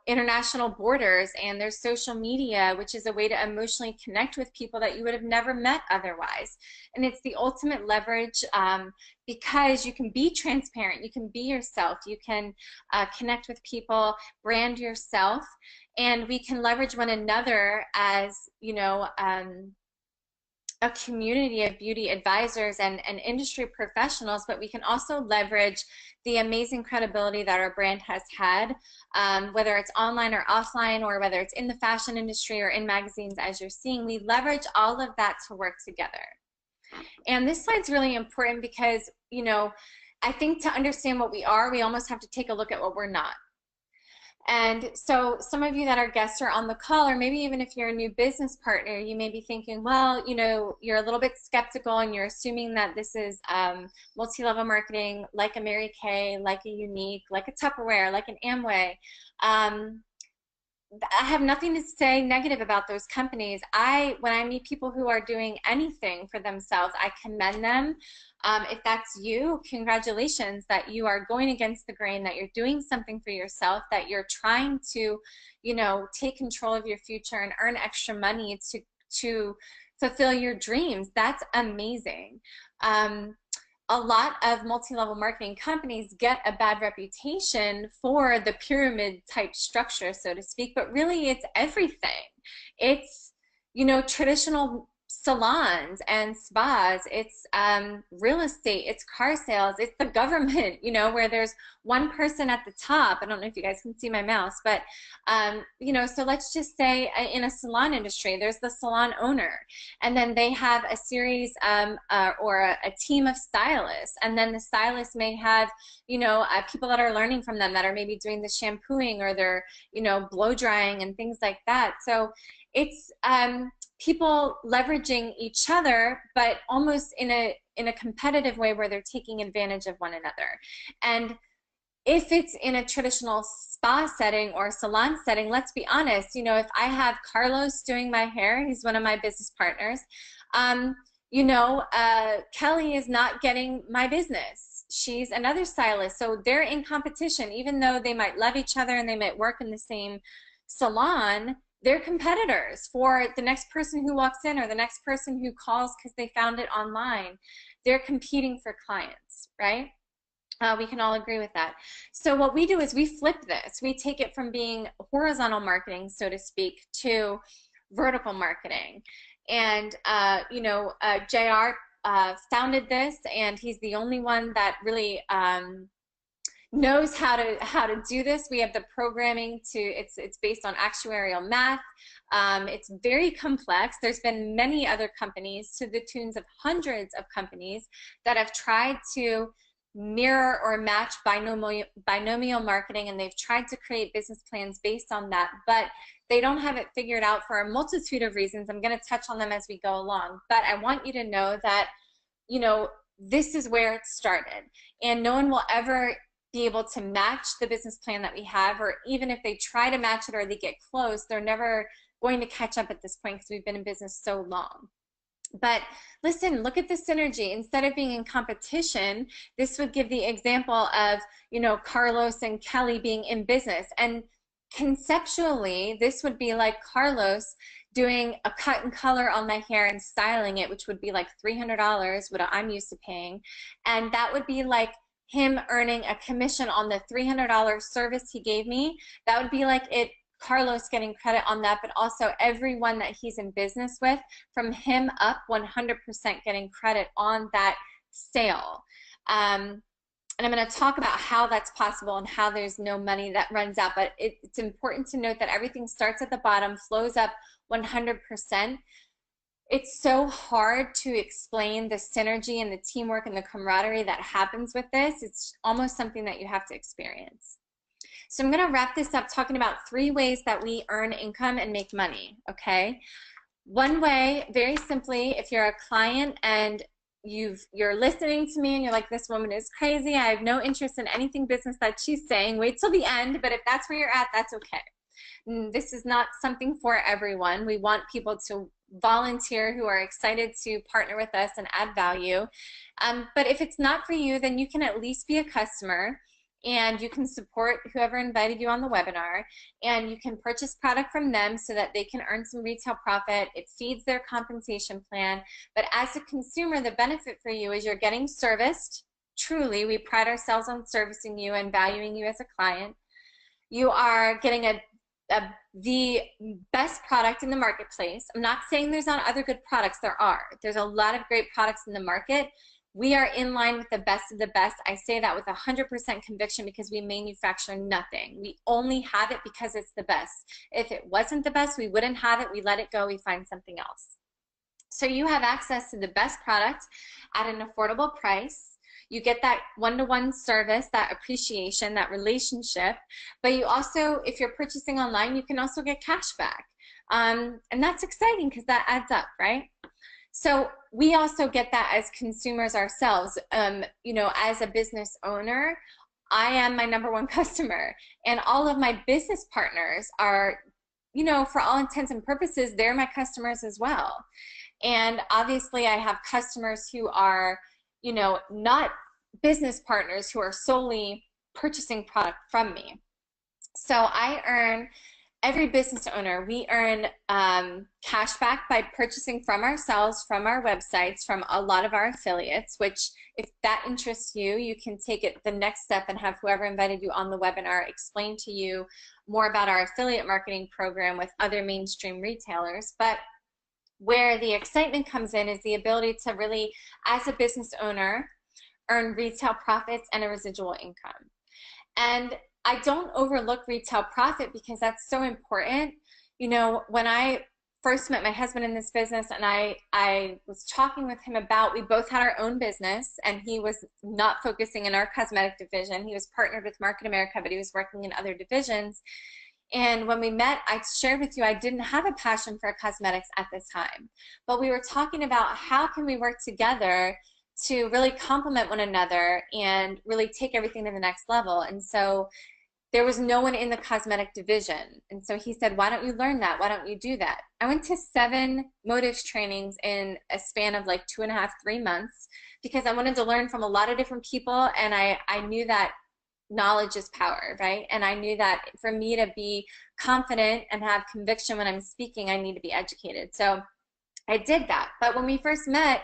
international borders, and there's social media, which is a way to emotionally connect with people that you would have never met otherwise. And it's the ultimate leverage because you can be transparent, you can be yourself, you can connect with people, brand yourself, and we can leverage one another as, a community of beauty advisors and industry professionals, but we can also leverage the amazing credibility that our brand has had, whether it's online or offline, or whether it's in the fashion industry or in magazines, as you're seeing. We leverage all of that to work together. And this slide's really important because, I think to understand what we are, we almost have to take a look at what we're not. And so some of you that are guests are on the call, or maybe even if you're a new business partner, you may be thinking, well, you're a little bit skeptical and you're assuming that this is multi-level marketing, like a Mary Kay, like a Unique, like a Tupperware, like an Amway. I have nothing to say negative about those companies. When I meet people who are doing anything for themselves, I commend them. If that's you, congratulations that you are going against the grain, that you're doing something for yourself, that you're trying to, take control of your future and earn extra money to fulfill your dreams. That's amazing. A lot of multi-level marketing companies get a bad reputation for the pyramid type structure, so to speak, but really it's everything. It's, traditional salons and spas, it's real estate, it's car sales, it's the government, where there's one person at the top. I don't know if you guys can see my mouse, but so let's just say in a salon industry, there's the salon owner, and then they have a series or a team of stylists, and then the stylists may have people that are learning from them, that are maybe doing the shampooing, or they're blow drying and things like that. So it's people leveraging each other, but almost in a competitive way where they're taking advantage of one another. And if it's in a traditional spa setting or salon setting, let's be honest, if I have Carlos doing my hair, he's one of my business partners, Kelly is not getting my business. she's another stylist. So they're in competition, even though they might love each other and they might work in the same salon. They're competitors for the next person who walks in or the next person who calls because they found it online. They're competing for clients, right? We can all agree with that. So what we do is we flip this. We take it from being horizontal marketing, so to speak, to vertical marketing. And, JR founded this, and he's the only one that really knows how to do this. We have the programming to, it's based on actuarial math. It's very complex. There's been many other companies, to the tunes of hundreds of companies, that have tried to mirror or match binomial marketing, and they've tried to create business plans based on that, but they don't have it figured out for a multitude of reasons. I'm going to touch on them as we go along, but I want you to know that, this is where it started, and no one will ever be able to match the business plan that we have, or even if they try to match it or they get close, they're never going to catch up at this point because we've been in business so long. But listen, look at the synergy. Instead of being in competition, this would give the example of, Carlos and Kelly being in business. And conceptually, this would be like Carlos doing a cut and color on my hair and styling it, which would be like $300, what I'm used to paying. And that would be like him earning a commission on the $300 service he gave me. That would be like Carlos getting credit on that, but also everyone that he's in business with, from him up, 100% getting credit on that sale. And I'm going to talk about how that's possible and how there's no money that runs out, but it's important to note that everything starts at the bottom, flows up 100%. It's so hard to explain the synergy and the teamwork and the camaraderie that happens with this. It's almost something that you have to experience. So I'm going to wrap this up talking about 3 ways that we earn income and make money, okay? One way, very simply, if you're a client and you're listening to me and you're like, this woman is crazy, I have no interest in anything business that she's saying, wait till the end, but if that's where you're at, that's okay. This is not something for everyone. We want people to volunteer who are excited to partner with us and add value. But if it's not for you, then you can at least be a customer, and you can support whoever invited you on the webinar, and you can purchase product from them so that they can earn some retail profit. It feeds their compensation plan. But as a consumer, the benefit for you is you're getting serviced. Truly, we pride ourselves on servicing you and valuing you as a client. You are getting the best product in the marketplace. I'm not saying there's not other good products. There are. There's a lot of great products in the market. We are in line with the best of the best. I say that with 100% conviction because we manufacture nothing. We only have it because it's the best. If it wasn't the best, we wouldn't have it. We let it go. We find something else. So you have access to the best product at an affordable price. You get that one-to-one service, that appreciation, that relationship. But you also, if you're purchasing online, you can also get cash back. And that's exciting because that adds up, right? So we also get that as consumers ourselves. As a business owner, I am my #1 customer, and all of my business partners are, for all intents and purposes, they're my customers as well. And obviously I have customers who are, not business partners, who are solely purchasing product from me. So I earn, every business owner, we earn cash back by purchasing from ourselves, from our websites, from a lot of our affiliates, which if that interests you, you can take it the next step and have whoever invited you on the webinar explain to you more about our affiliate marketing program with other mainstream retailers. But where the excitement comes in is the ability to really, as a business owner, earn retail profits and a residual income. And I don't overlook retail profit because that's so important. When I first met my husband in this business and I was talking with him about, we both had our own business, and he was not focusing in our cosmetic division. He was partnered with Market America, but he was working in other divisions. And when we met, I shared with you I didn't have a passion for cosmetics at the time. But we were talking about how can we work together to really complement one another and really take everything to the next level. And so there was no one in the cosmetic division. And so he said, why don't you learn that? Why don't you do that? I went to 7 motives trainings in a span of like 2.5, 3 months because I wanted to learn from a lot of different people. And I knew that knowledge is power, right? And I knew that for me to be confident and have conviction when I'm speaking, I need to be educated. So I did that. But when we first met,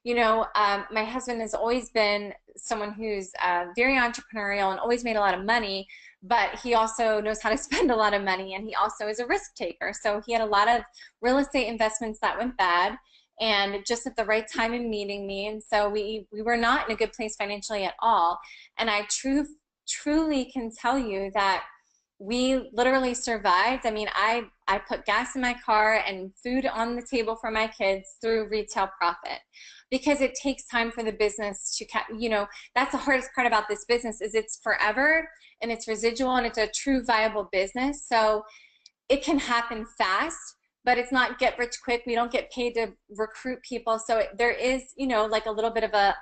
my husband has always been someone who's very entrepreneurial and always made a lot of money, but he also knows how to spend a lot of money, and he also is a risk taker. So he had a lot of real estate investments that went bad, and just at the right time in meeting me. And so we were not in a good place financially at all. And I truly can tell you that we literally survived. I mean, I put gas in my car and food on the table for my kids through retail profit, because it takes time for the business to, that's the hardest part about this business is it's forever and it's residual and it's a true viable business. So it can happen fast, but it's not get rich quick. We don't get paid to recruit people. So there is, like a little bit of a,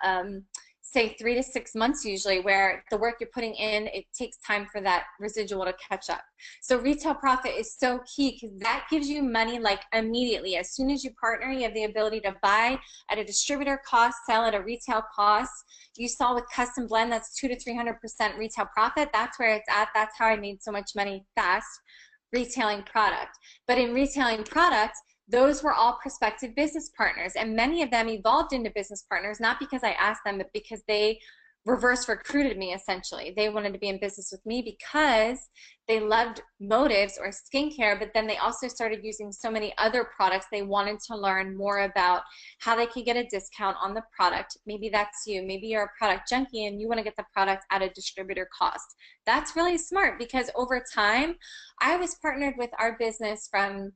say 3 to 6 months usually, where the work you're putting in, it takes time for that residual to catch up. So retail profit is so key because that gives you money like immediately. As soon as you partner, you have the ability to buy at a distributor cost, sell at a retail cost. You saw with Custom Blend, that's 200 to 300% retail profit. That's where it's at. That's how I made so much money fast retailing product. But in retailing product, those were all prospective business partners, and many of them evolved into business partners, not because I asked them, but because they reverse recruited me essentially. They wanted to be in business with me because they loved motives or skincare, but then they also started using so many other products. They wanted to learn more about how they could get a discount on the product. Maybe that's you. Maybe you're a product junkie and you want to get the product at a distributor cost. That's really smart because over time, I was partnered with our business from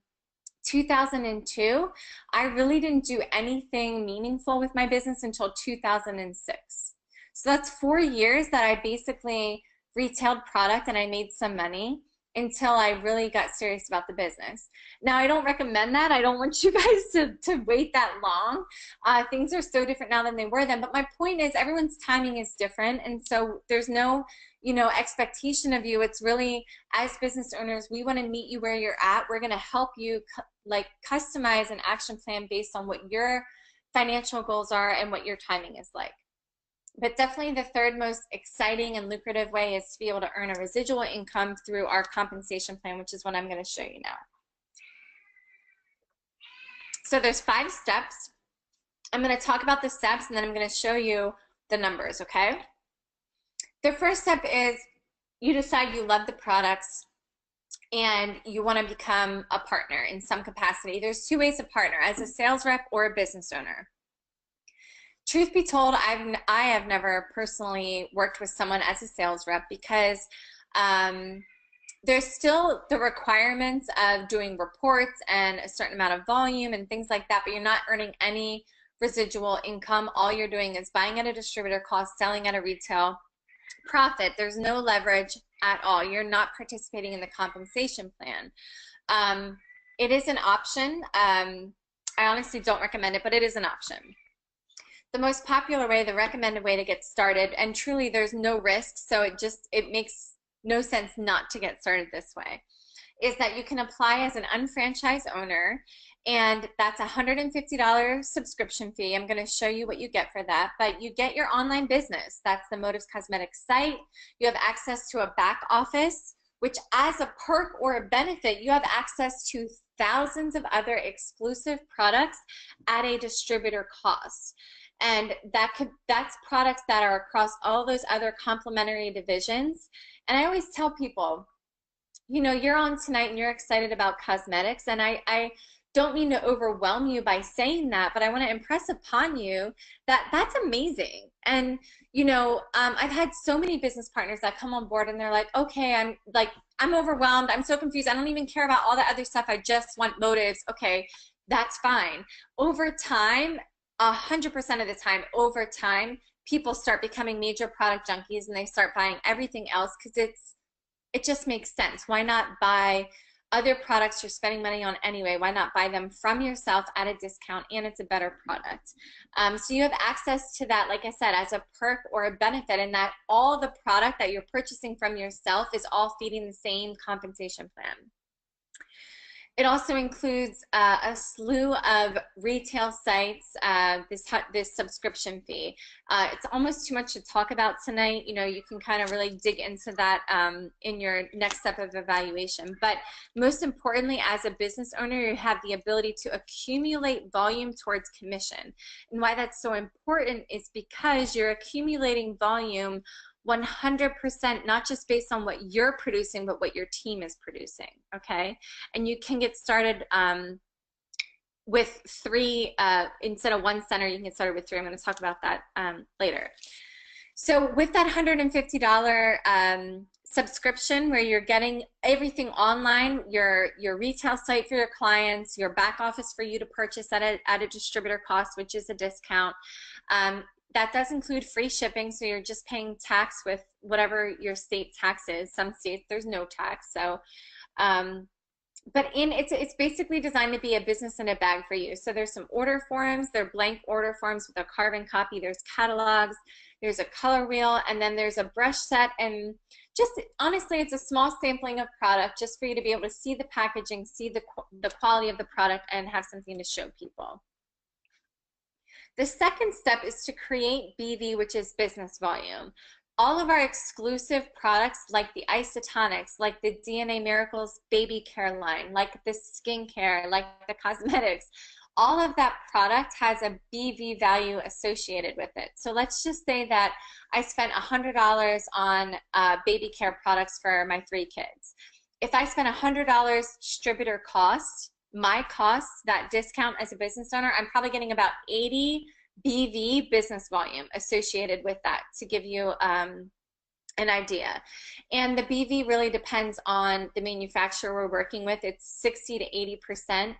2002. I really didn't do anything meaningful with my business until 2006. So that's 4 years that I basically retailed product and I made some money until I really got serious about the business. Now, I don't recommend that. I don't want you guys to wait that long. Things are so different now than they were then. But my point is everyone's timing is different. And so there's no expectation of you. It's really, as business owners, we want to meet you where you're at. We're going to help you customize an action plan based on what your financial goals are and what your timing is like. But definitely the third most exciting and lucrative way is to be able to earn a residual income through our compensation plan, which is what I'm going to show you now. So there's 5 steps. I'm going to talk about the steps and then I'm going to show you the numbers, okay? The first step is you decide you love the products and you want to become a partner in some capacity. There's 2 ways to partner, as a sales rep or a business owner. Truth be told, I have never personally worked with someone as a sales rep because there's still the requirements of doing reports and a certain amount of volume and things like that, but you're not earning any residual income. All you're doing is buying at a distributor cost, selling at a retail profit. There's no leverage at all. You're not participating in the compensation plan. It is an option. I honestly don't recommend it, but it is an option. The most popular way, the recommended way to get started, and truly there's no risk, so it makes no sense not to get started this way, is that you can apply as an unfranchised owner, and that's a $150 subscription fee. I'm going to show you what you get for that, but you get your online business. That's the Motives Cosmetics site. You have access to a back office, which as a perk or a benefit, you have access to thousands of other exclusive products at a distributor cost. And that's products that are across all those other complementary divisions. And I always tell people, you're on tonight and you're excited about cosmetics, and I don't mean to overwhelm you by saying that, but I want to impress upon you that that's amazing. And I've had so many business partners that come on board and they're like, okay, I'm overwhelmed, I'm so confused, I don't even care about all the other stuff, I just want motives. Okay, that's fine. Over time, 100% of the time, over time, people start becoming major product junkies and they start buying everything else because it just makes sense. Why not buy other products you're spending money on anyway. Why not buy them from yourself at a discount, and it's a better product? So you have access to that, like I said, as a perk or a benefit, and that all the product that you're purchasing from yourself is all feeding the same compensation plan. It also includes a slew of retail sites, this subscription fee. It's almost too much to talk about tonight. You know, you can kind of really dig into that in your next step of evaluation. But most importantly, as a business owner, you have the ability to accumulate volume towards commission. And why that's so important is because you're accumulating volume 100%, not just based on what you're producing, but what your team is producing, okay? And you can get started with 3, instead of 1 center, you can get started with 3. I'm going to talk about that later. So with that $150 subscription, where you're getting everything online, your retail site for your clients, your back office for you to purchase at a distributor cost, which is a discount, that does include free shipping, so you're just paying tax with whatever your state tax is. Some states there's no tax, so but it's basically designed to be a business in a bag for you. So there's some order forms, they're blank order forms with a carbon copy, there's catalogs, there's a color wheel, and then there's a brush set, and just honestly it's a small sampling of product just for you to be able to see the packaging, see the quality of the product, and have something to show people. The second step is to create BV, which is business volume. All of our exclusive products, like the isotonics, like the DNA Miracles baby care line, like the skincare, like the cosmetics, all of that product has a BV value associated with it. So let's just say that I spent $100 on baby care products for my 3 kids. If I spent $100 distributor cost, my costs, that discount as a business owner, I'm probably getting about 80 BV business volume associated with that, to give you an idea. And the BV really depends on the manufacturer we're working with. It's 60 to 80%.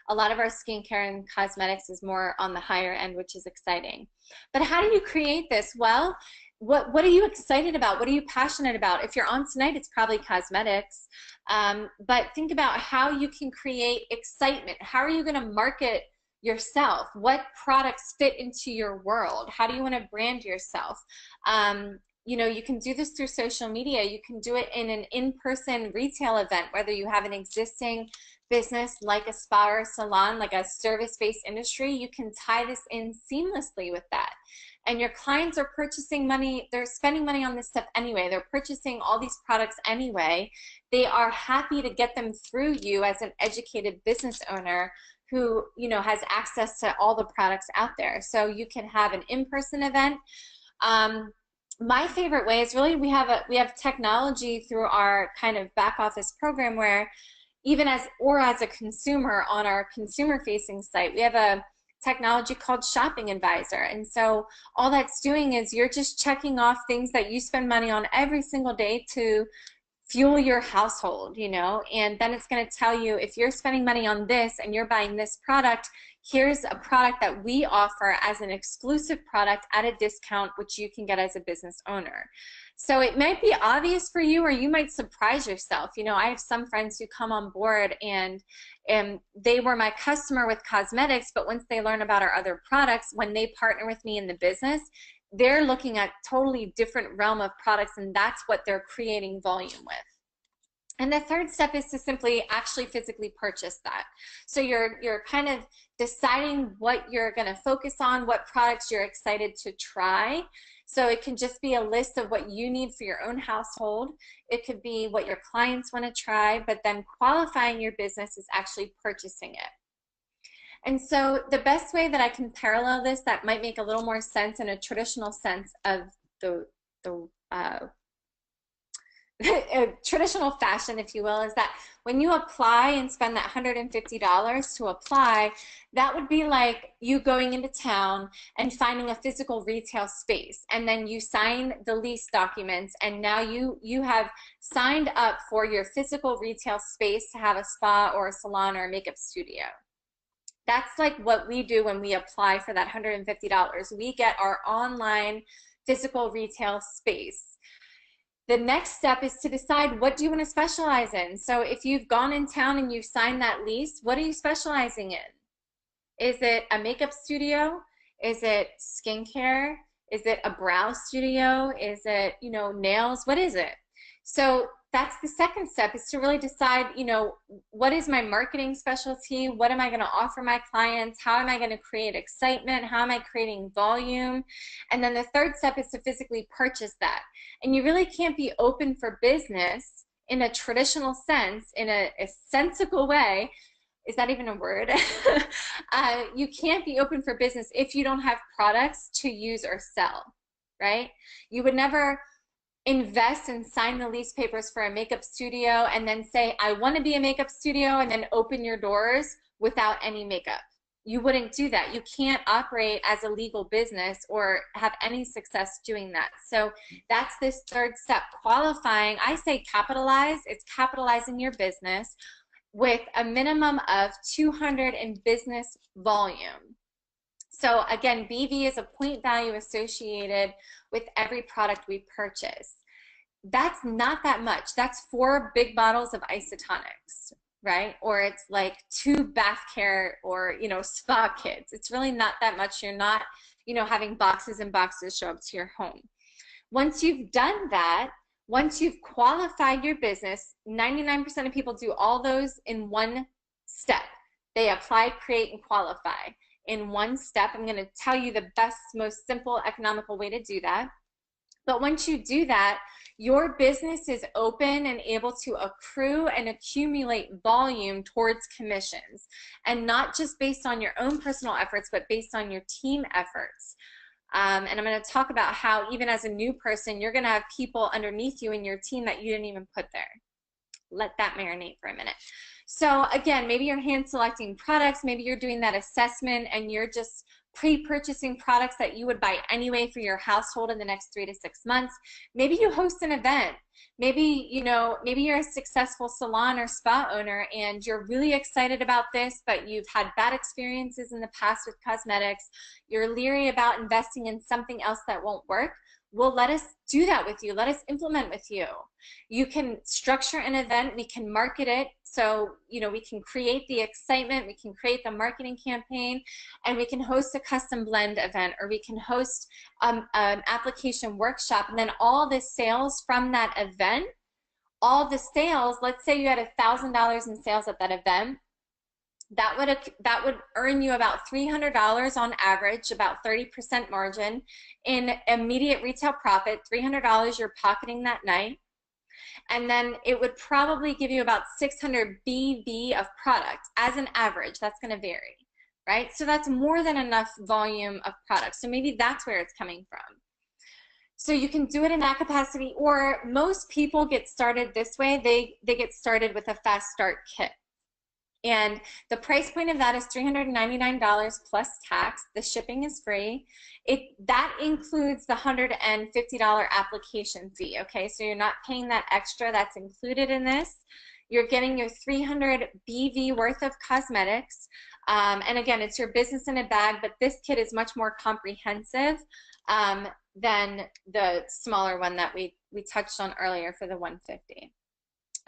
A lot of our skincare and cosmetics is more on the higher end, which is exciting. But how do you create this? Well, what are you excited about? What are you passionate about? If you're on tonight, it's probably cosmetics. But think about how you can create excitement. How are you going to market yourself? What products fit into your world? How do you want to brand yourself? You know, you can do this through social media. You can do it in an in-person retail event, whether you have an existing business like a spa or salon, like a service-based industry. You can tie this in seamlessly with that. And your clients are purchasing money, they're spending money on this stuff anyway. They're purchasing all these products anyway. They are happy to get them through you as an educated business owner who, you know, has access to all the products out there. So you can have an in-person event. My favorite way is really we have technology through our kind of back office program, where even as a consumer on our consumer facing site, we have a technology called Shopping Advisor. And so all that's doing is you're just checking off things that you spend money on every single day to fuel your household, you know, and then it's going to tell you, if you're spending money on this and you're buying this product, here's a product that we offer as an exclusive product at a discount, which you can get as a business owner. So it might be obvious for you, or you might surprise yourself. You know, I have some friends who come on board and they were my customer with cosmetics, but once they learn about our other products, when they partner with me in the business, they're looking at totally different realm of products, and that's what they're creating volume with. And the third step is to simply actually physically purchase that. So you're kind of deciding what you're going to focus on, what products you're excited to try. So it can just be a list of what you need for your own household. It could be what your clients want to try, but then qualifying your business is actually purchasing it. And so the best way that I can parallel this, that might make a little more sense in a traditional sense of the traditional fashion, if you will, is that when you apply and spend that $150 to apply, that would be like you going into town and finding a physical retail space, and then you sign the lease documents, and now you have signed up for your physical retail space to have a spa or a salon or a makeup studio. That's like what we do when we apply for that $150. We get our online physical retail space. The next step is to decide, what do you want to specialize in? So if you've gone in town and you've signed that lease, what are you specializing in? Is it a makeup studio? Is it skincare? Is it a brow studio? Is it, nails? What is it? So that's the second step, is to really decide, what is my marketing specialty? What am I going to offer my clients? How am I going to create excitement? How am I creating volume? And then the third step is to physically purchase that. And you really can't be open for business in a traditional sense, in a sensical way. Is that even a word? You can't be open for business if you don't have products to use or sell, right? You would never invest and sign the lease papers for a makeup studio and then say, I want to be a makeup studio, and then open your doors without any makeup. You wouldn't do that. You can't operate as a legal business or have any success doing that. So that's this third step, qualifying. I say capitalize. It's capitalizing your business with a minimum of 200 in business volume. So again, BV is a point value associated with every product we purchase. That's not that much. That's 4 big bottles of isotonics, right? Or it's like 2 bath care or, spa kits. It's really not that much. You're not, having boxes and boxes show up to your home. Once you've done that, once you've qualified your business, 99% of people do all those in one step. They apply, create, and qualify in one step. I'm going to tell you the best, most simple, economical way to do that. But once you do that, your business is open and able to accrue and accumulate volume towards commissions, and not just based on your own personal efforts, but based on your team efforts. And I'm going to talk about how even as a new person, you're going to have people underneath you in your team that you didn't even put there. Let that marinate for a minute. So again, maybe you're hand selecting products, maybe you're doing that assessment and you're just pre-purchasing products that you would buy anyway for your household in the next 3 to 6 months. Maybe you host an event. Maybe, maybe you're a successful salon or spa owner and you're really excited about this, but you've had bad experiences in the past with cosmetics. You're leery about investing in something else that won't work. Well, let us do that with you. Let us implement with you. You can structure an event. We can market it. So, we can create the excitement. We can create the marketing campaign, and we can host a custom blend event, or we can host an application workshop. And then all the sales from that event, all the sales, let's say you had $1,000 in sales at that event, that would earn you about $300 on average, about 30% margin in immediate retail profit. $300 you're pocketing that night. And then it would probably give you about 600 BV of product as an average. That's going to vary, right? So that's more than enough volume of product. So maybe that's where it's coming from. So you can do it in that capacity, or most people get started this way. They get started with a fast start kit. And the price point of that is $399 plus tax. The shipping is free. That includes the $150 application fee, okay? So you're not paying that extra. That's included in this. You're getting your 300 BV worth of cosmetics. And again, it's your business in a bag, but this kit is much more comprehensive than the smaller one that we touched on earlier for the $150.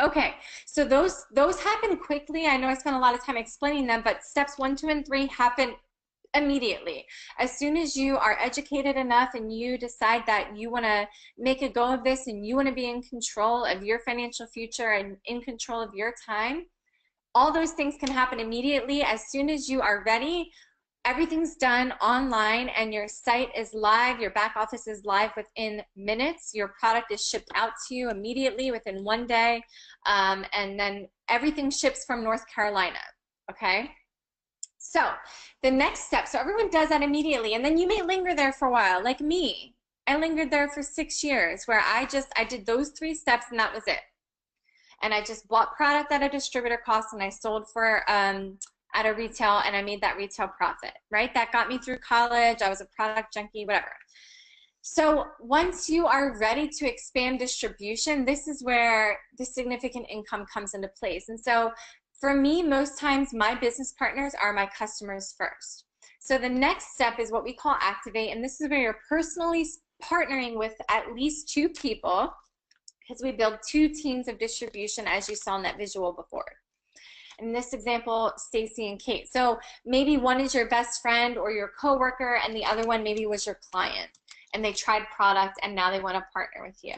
Okay, so those happen quickly. I know I spent a lot of time explaining them, but steps 1, 2, and 3 happen immediately. As soon as you are educated enough and you decide that you want to make a go of this and you want to be in control of your financial future and in control of your time, all those things can happen immediately. As soon as you are ready, everything's done online and your site is live, your back office is live within minutes, your product is shipped out to you immediately within 1 day, and then everything ships from North Carolina, okay? So the next step, so everyone does that immediately, and then you may linger there for a while, like me. I lingered there for 6 years where I did those 3 steps and that was it. And I just bought product at a distributor cost and I sold for at a retail, and I made that retail profit, right? That got me through college. I was a product junkie, whatever. So once you are ready to expand distribution, this is where the significant income comes into place. And so for me, most times my business partners are my customers first. So the next step is what we call activate, and this is where you're personally partnering with at least 2 people because we build 2 teams of distribution, as you saw in that visual before. In this example, Stacy and Kate. So maybe one is your best friend or your coworker, and the other one maybe was your client, and they tried product and now they want to partner with you.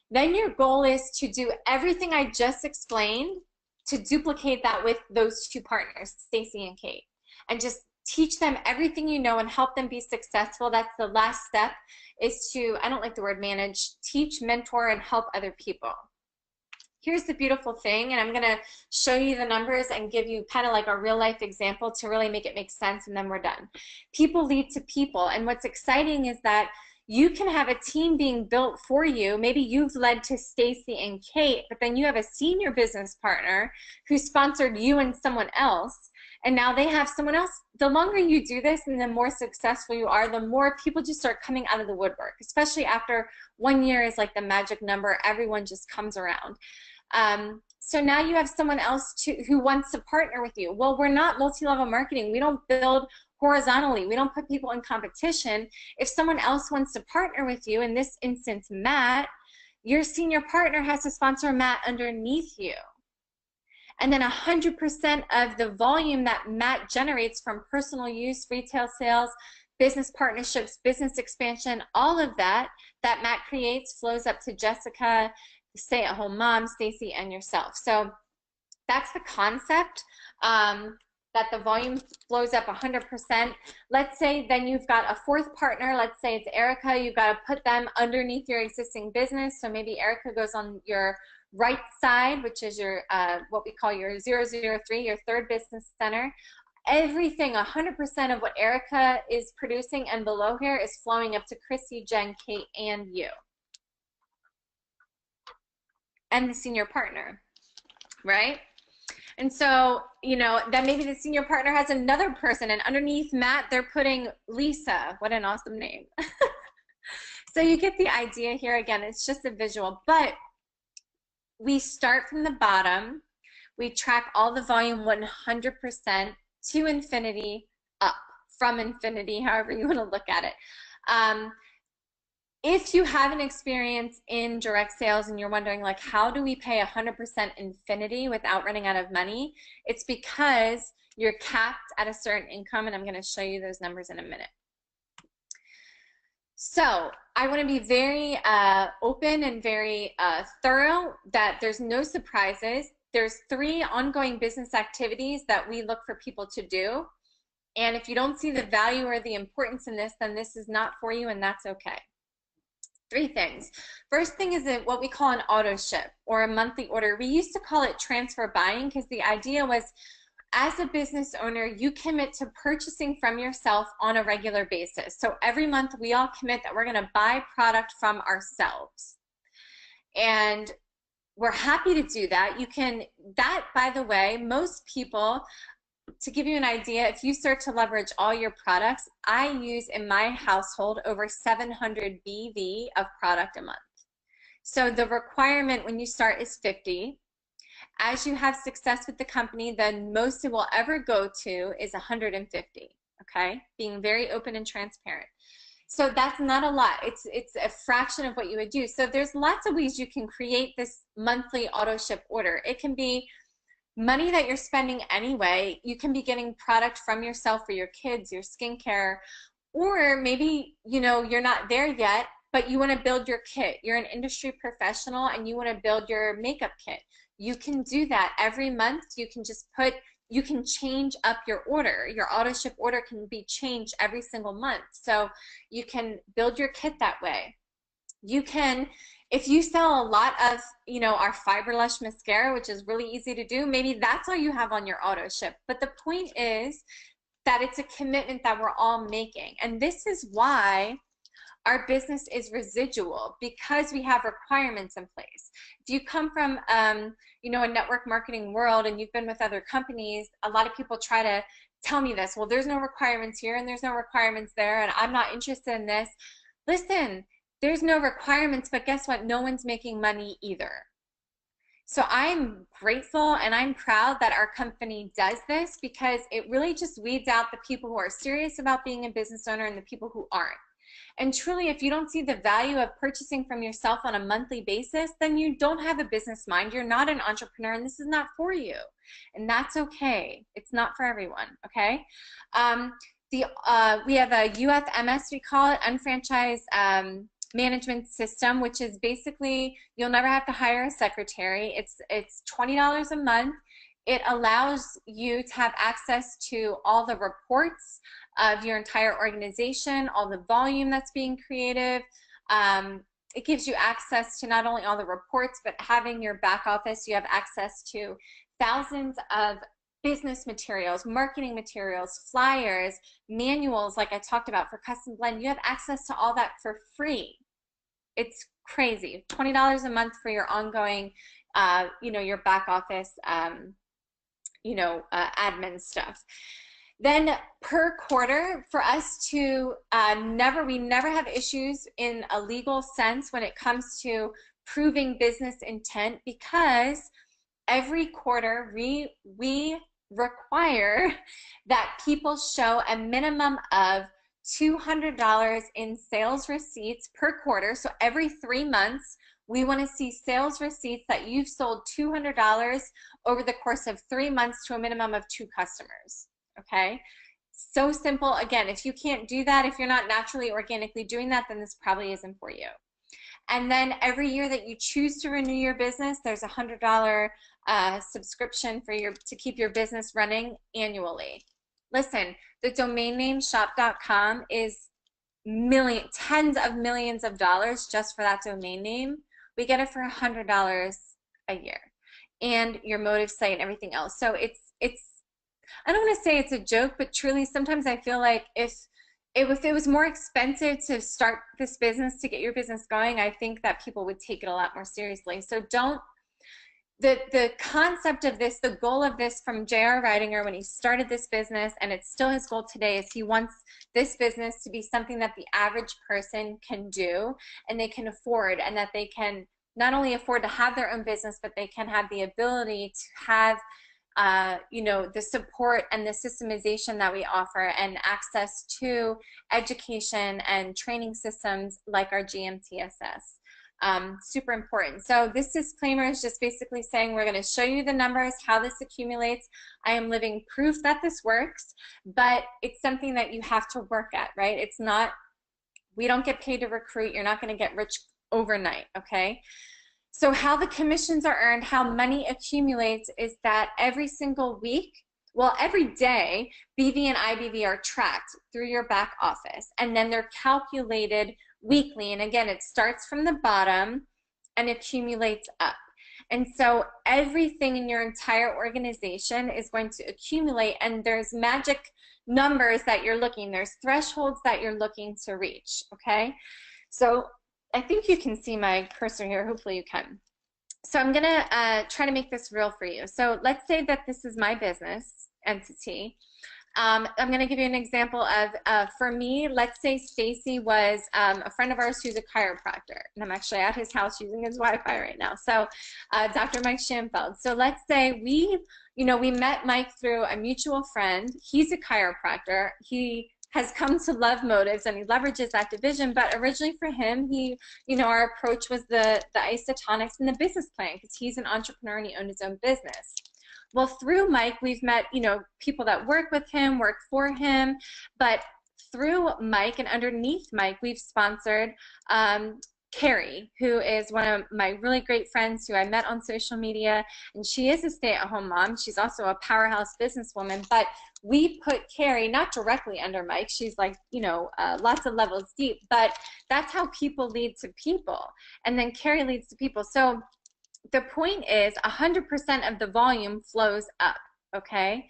Then your goal is to do everything I just explained to duplicate that with those 2 partners, Stacy and Kate, and just teach them everything you know and help them be successful. That's the last step, is to, I don't like the word manage, teach, mentor, and help other people. Here's the beautiful thing, and I'm going to show you the numbers and give you kind of like a real life example to really make it make sense, and then we're done. People lead to people, and what's exciting is that you can have a team being built for you. Maybe you've led to Stacy and Kate, but then you have a senior business partner who sponsored you and someone else, and now they have someone else. The longer you do this and the more successful you are, the more people just start coming out of the woodwork, especially after 1 year is like the magic number. Everyone just comes around. So now you have someone else who wants to partner with you. Well, we're not multi-level marketing. We don't build horizontally. We don't put people in competition. If someone else wants to partner with you, in this instance, Matt, your senior partner has to sponsor Matt underneath you. And then 100% of the volume that Matt generates from personal use, retail sales, business partnerships, business expansion, all of that Matt creates flows up to Jessica, stay-at-home mom, Stacy, and yourself. So that's the concept, that the volume flows up 100%. Let's say then you've got a 4th partner. Let's say it's Erica. You've got to put them underneath your existing business. So maybe Erica goes on your right side, which is your what we call your 003, your 3rd business center. Everything, 100% of what Erica is producing and below here is flowing up to Chrissy, Jen, Kate, and you, and the senior partner, right? And so, you know, then maybe the senior partner has another person, and underneath Matt, they're putting Lisa. What an awesome name. So you get the idea here. Again, it's just a visual, but we start from the bottom. We track all the volume 100% to infinity, up from infinity, however you want to look at it. If you have an experience in direct sales and you're wondering, like, how do we pay 100% infinity without running out of money? It's because you're capped at a certain income, and I'm going to show you those numbers in a minute. So I want to be very open and very thorough, that there's no surprises. There's 3 ongoing business activities that we look for people to do. And if you don't see the value or the importance in this, then this is not for you, and that's okay. 3 things. First thing is what we call an auto ship, or a monthly order. We used to call it transfer buying, because the idea was, as a business owner, you commit to purchasing from yourself on a regular basis. So every month we all commit that we're going to buy product from ourselves. And we're happy to do that. You can, that, by the way, most people, to give you an idea, if you start to leverage all your products, I use in my household over 700 BV of product a month. So the requirement when you start is 50. As you have success with the company, then most it will ever go to is 150, okay? Being very open and transparent. So that's not a lot. It's a fraction of what you would do. So there's lots of ways you can create this monthly auto ship order. It can be money that you're spending anyway. You can be getting product from yourself for your kids, your skincare, or maybe, you know, you're not there yet, but you want to build your kit. You're an industry professional and you want to build your makeup kit. You can do that every month. You can just put, you can change up your order. Your auto ship order can be changed every single month. So you can build your kit that way. You can, if you sell a lot of, you know, our Fiber Lush mascara, which is really easy to do, maybe that's all you have on your auto ship. But the point is that it's a commitment that we're all making. And this is why our business is residual, because we have requirements in place. If you come from, you know, a network marketing world and you've been with other companies, a lot of people try to tell me this, well, there's no requirements here and there's no requirements there and I'm not interested in this. Listen, there's no requirements, but guess what? No one's making money either. So I'm grateful and I'm proud that our company does this, because it really just weeds out the people who are serious about being a business owner and the people who aren't. And truly, if you don't see the value of purchasing from yourself on a monthly basis, then you don't have a business mind. You're not an entrepreneur, and this is not for you. And that's okay. It's not for everyone, okay? We have a UFMS, we call it, unfranchised management system, which is basically you'll never have to hire a secretary. It's $20 a month. It allows you to have access to all the reports of your entire organization, all the volume that's being created. It gives you access to not only all the reports, but having your back office, you have access to thousands of business materials, marketing materials, flyers, manuals, like I talked about for Custom Blend. You have access to all that for free. It's crazy. $20 a month for your ongoing, your back office, admin stuff. Then per quarter, for us to we never have issues in a legal sense when it comes to proving business intent, because every quarter we require that people show a minimum of $200 in sales receipts per quarter. So every 3 months, we want to see sales receipts that you've sold $200 over the course of 3 months to a minimum of 2 customers. Okay, so simple. Again, if you can't do that, if you're not naturally organically doing that, then this probably isn't for you. And then every year that you choose to renew your business, there's a $100 subscription for to keep your business running annually. Listen, the domain name shop.com is tens of millions of dollars just for that domain name. We get it for $100 a year, and your motive site and everything else. So it's I don't want to say it's a joke, but truly sometimes I feel like if it was more expensive to start this business, to get your business going, I think that people would take it a lot more seriously. So the concept of this, the goal of this from J.R. Ridinger when he started this business, and it's still his goal today, is he wants this business to be something that the average person can do and they can afford, and that they can not only afford to have their own business, but they can have the ability to have the support and the systemization that we offer, and access to education and training systems like our GMTSS. Super important. So this disclaimer is just basically saying we're going to show you the numbers, how this accumulates. I am living proof that this works, but it's something that you have to work at, right? It's not, we don't get paid to recruit. You're not going to get rich overnight, okay? So how the commissions are earned, how money accumulates, is that every single week, well, every day, BV and IBV are tracked through your back office, and then they're calculated weekly. And again, it starts from the bottom and accumulates up. And so everything in your entire organization is going to accumulate, and there's magic numbers that you're looking, there's thresholds that you're looking to reach, okay? So I think you can see my cursor here. Hopefully you can. So I'm going to try to make this real for you. So let's say that this is my business entity. I'm going to give you an example of, for me, let's say Stacy was a friend of ours who's a chiropractor. And I'm actually at his house using his Wi-Fi right now. So Dr. Mike Schamfeld. So let's say we met Mike through a mutual friend. He's a chiropractor. He has come to love motives, and he leverages that division. But originally for him, our approach was the isotonics and the business plan, because he's an entrepreneur and he owned his own business. Well, through Mike, we've met, people that work with him, work for him, but through Mike and underneath Mike, we've sponsored Carrie, who is one of my really great friends who I met on social media, and she is a stay-at-home mom. She's also a powerhouse businesswoman, but we put Carrie not directly under Mike. She's like, lots of levels deep, but that's how people lead to people, and then Carrie leads to people. So the point is 100% of the volume flows up, okay?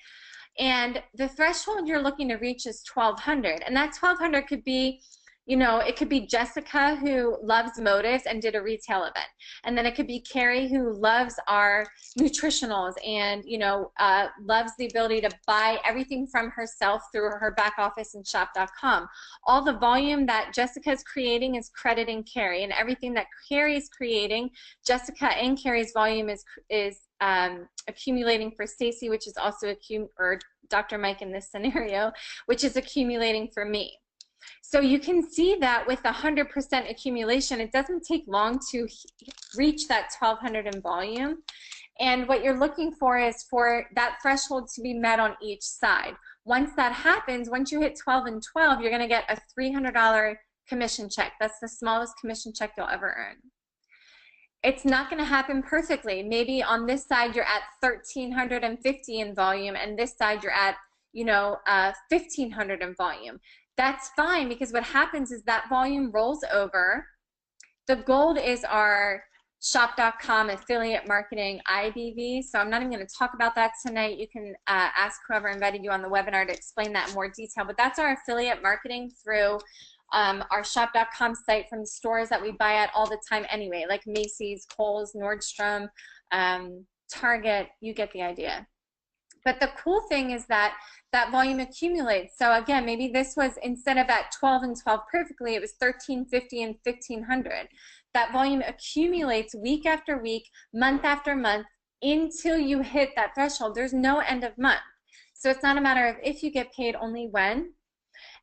And the threshold you're looking to reach is 1,200, and that 1,200 could be, it could be Jessica, who loves motives and did a retail event. And then it could be Carrie, who loves our nutritionals and, loves the ability to buy everything from herself through her back office and shop.com. All the volume that Jessica is creating is crediting Carrie, and everything that Carrie is creating, Jessica and Carrie's volume is accumulating for Stacy, which is also or Dr. Mike in this scenario, which is accumulating for me. So you can see that with 100% accumulation, it doesn't take long to reach that 1200 in volume. And what you're looking for is for that threshold to be met on each side. Once that happens, once you hit 12 and 12, you're going to get a $300 commission check. That's the smallest commission check you'll ever earn. It's not going to happen perfectly. Maybe on this side you're at 1350 in volume, and this side you're at 1500 in volume. That's fine, because what happens is that volume rolls over. The gold is our shop.com affiliate marketing IBV, so I'm not even going to talk about that tonight. You can ask whoever invited you on the webinar to explain that in more detail, but that's our affiliate marketing through our shop.com site from stores that we buy at all the time anyway, like Macy's, Kohl's, Nordstrom, Target. You get the idea. But the cool thing is that that volume accumulates. So again, maybe this was, instead of at 12 and 12 perfectly, it was 1350 and 1500. That volume accumulates week after week, month after month, until you hit that threshold. There's no end of month. So it's not a matter of if you get paid, only when.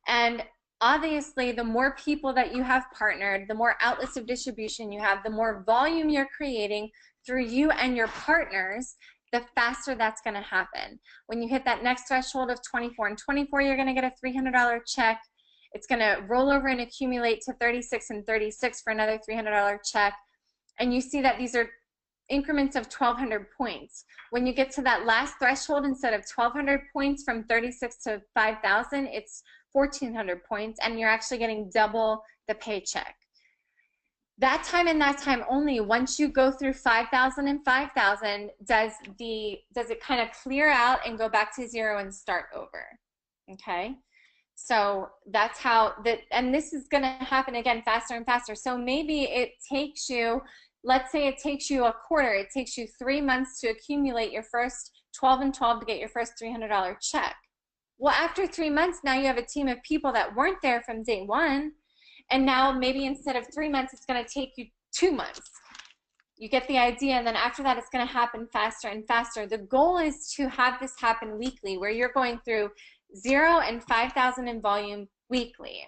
And obviously, the more people that you have partnered, the more outlets of distribution you have, the more volume you're creating through you and your partners, the faster that's going to happen. When you hit that next threshold of 24 and 24, you're going to get a $300 check. It's going to roll over and accumulate to 36 and 36 for another $300 check. And you see that these are increments of 1,200 points. When you get to that last threshold, instead of 1,200 points from 36 to 5,000, it's 1,400 points, and you're actually getting double the paycheck. That time and that time only. Once you go through 5,000 and 5,000, does it kind of clear out and go back to zero and start over? Okay, so that's how that, and this is going to happen again faster and faster. So maybe it takes you, let's say it takes you a quarter, it takes you 3 months to accumulate your first 12 and 12 to get your first $300 check. Well, after 3 months, now you have a team of people that weren't there from day one. And now maybe instead of 3 months, it's going to take you 2 months. You get the idea. And then after that, it's going to happen faster and faster. The goal is to have this happen weekly, where you're going through 0 and 5,000 in volume weekly.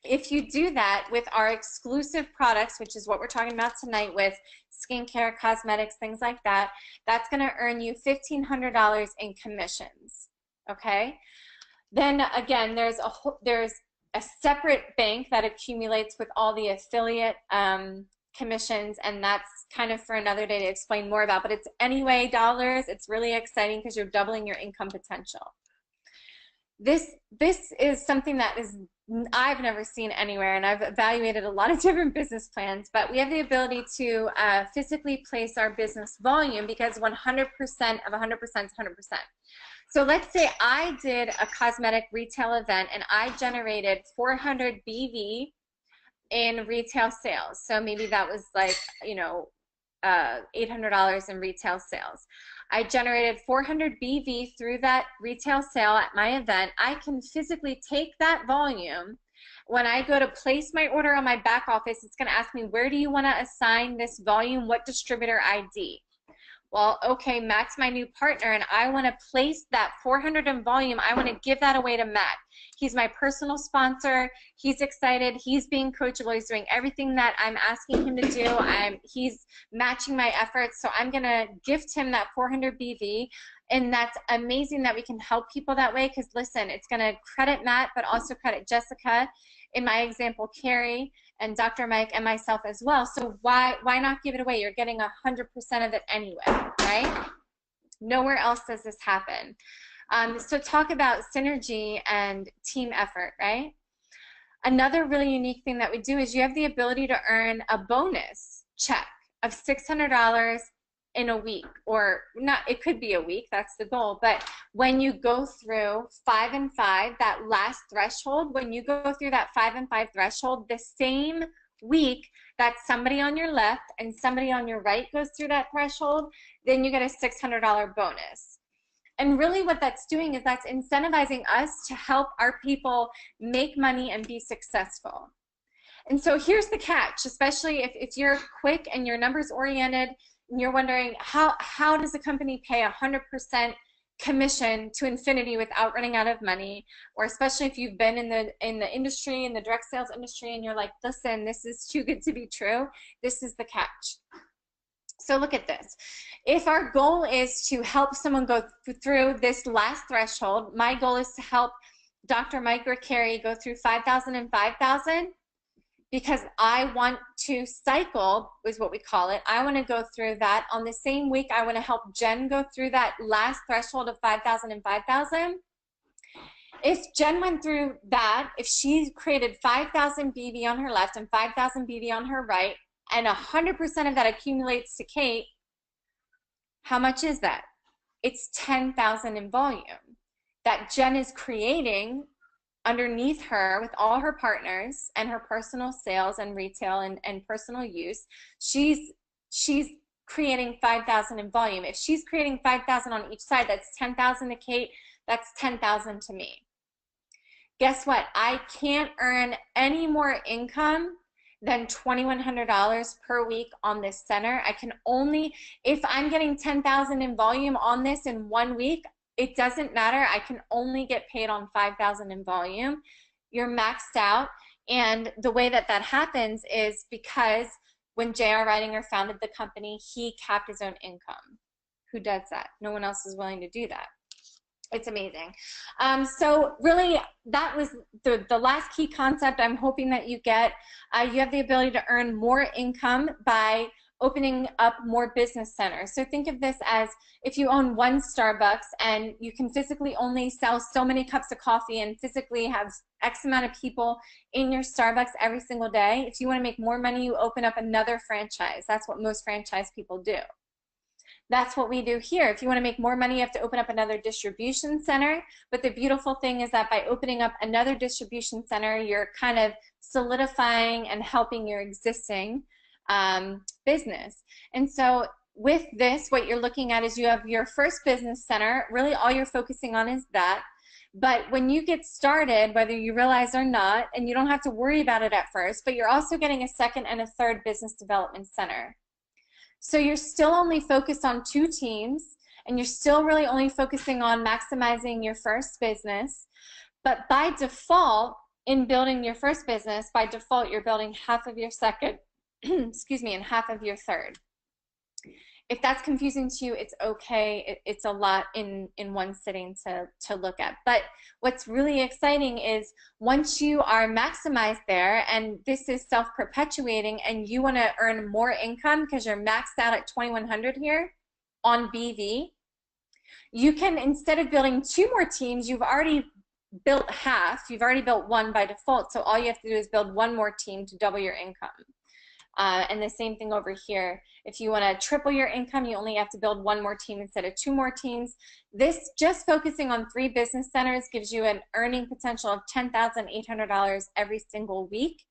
If you do that with our exclusive products, which is what we're talking about tonight with skincare, cosmetics, things like that, that's going to earn you $1,500 in commissions. Okay? Then again, there's a separate bank that accumulates with all the affiliate commissions, and that's kind of for another day to explain more about, but it's anyway dollars. It's really exciting because you're doubling your income potential. This is something that I've never seen anywhere, and I've evaluated a lot of different business plans, but we have the ability to physically place our business volume, because 100% of 100% is 100%. So let's say I did a cosmetic retail event and I generated 400 BV in retail sales. So maybe that was like, $800 in retail sales. I generated 400 BV through that retail sale at my event. I can physically take that volume. When I go to place my order on my back office, it's going to ask me, where do you want to assign this volume? What distributor ID? Well, okay, Matt's my new partner, and I want to place that 400 in volume. I want to give that away to Matt. He's my personal sponsor. He's excited. He's being coachable. He's doing everything that I'm asking him to do. He's matching my efforts, so I'm going to gift him that 400 BV, and that's amazing that we can help people that way, because, listen, it's going to credit Matt, but also credit Jessica, in my example, Carrie, and Dr. Mike, and myself as well. So why not give it away? You're getting 100% of it anyway, right? Nowhere else does this happen. So talk about synergy and team effort, right? Another really unique thing that we do is you have the ability to earn a bonus check of $600 in a week, or not, it could be a week, that's the goal, but when you go through 5 and 5, that last threshold, when you go through that 5 and 5 threshold, the same week that somebody on your left and somebody on your right goes through that threshold, then you get a $600 bonus. And really what that's doing is that's incentivizing us to help our people make money and be successful. And so here's the catch, especially if you're quick and you're numbers oriented, and you're wondering, how does a company pay 100% commission to infinity without running out of money, or especially if you've been in the industry, in the direct sales industry, and you're like, listen, this is too good to be true, this is the catch. So look at this. If our goal is to help someone go through this last threshold, my goal is to help Dr. Mike or Carrie go through 5,000 and 5,000, because I want to cycle, is what we call it. I want to go through that. On the same week, I want to help Jen go through that last threshold of 5,000 and 5,000. If Jen went through that, if she created 5,000 BV on her left and 5,000 BV on her right, and 100% of that accumulates to Kate, how much is that? It's 10,000 in volume that Jen is creating underneath her with all her partners and her personal sales and retail and personal use. She's creating 5,000 in volume. If she's creating 5,000 on each side, that's 10,000 to Kate, that's 10,000 to me. Guess what? I can't earn any more income than $2,100 per week on this center. I can only, if I'm getting 10,000 in volume on this in 1 week, it doesn't matter. I can only get paid on 5,000 in volume. You're maxed out. And the way that that happens is because when J.R. Ridinger founded the company, he capped his own income. Who does that? No one else is willing to do that. It's amazing. So really, that was the last key concept I'm hoping that you get. You have the ability to earn more income by opening up more business centers. So think of this as if you own one Starbucks and you can physically only sell so many cups of coffee and physically have X amount of people in your Starbucks every single day. If you want to make more money, you open up another franchise. That's what most franchise people do. That's what we do here. If you want to make more money, you have to open up another distribution center. But the beautiful thing is that by opening up another distribution center, you're kind of solidifying and helping your existing business. And so with this, what you're looking at is you have your first business center. Really all you're focusing on is that. But when you get started, whether you realize or not, and you don't have to worry about it at first, but you're also getting a second and a third business development center. So you're still only focused on 2 teams, and you're still really only focusing on maximizing your first business. But by default, in building your first business, by default, you're building half of your second, excuse me, and half of your third. If that's confusing to you, it's okay. It's a lot in one sitting to look at. But what's really exciting is once you are maximized there, and this is self-perpetuating, and you want to earn more income because you're maxed out at 2,100 here on BV, you can, instead of building 2 more teams, you've already built half. You've already built 1 by default, so all you have to do is build 1 more team to double your income. And the same thing over here. If you want to triple your income, you only have to build 1 more team instead of 2 more teams. This, just focusing on 3 business centers, gives you an earning potential of $10,800 every single week.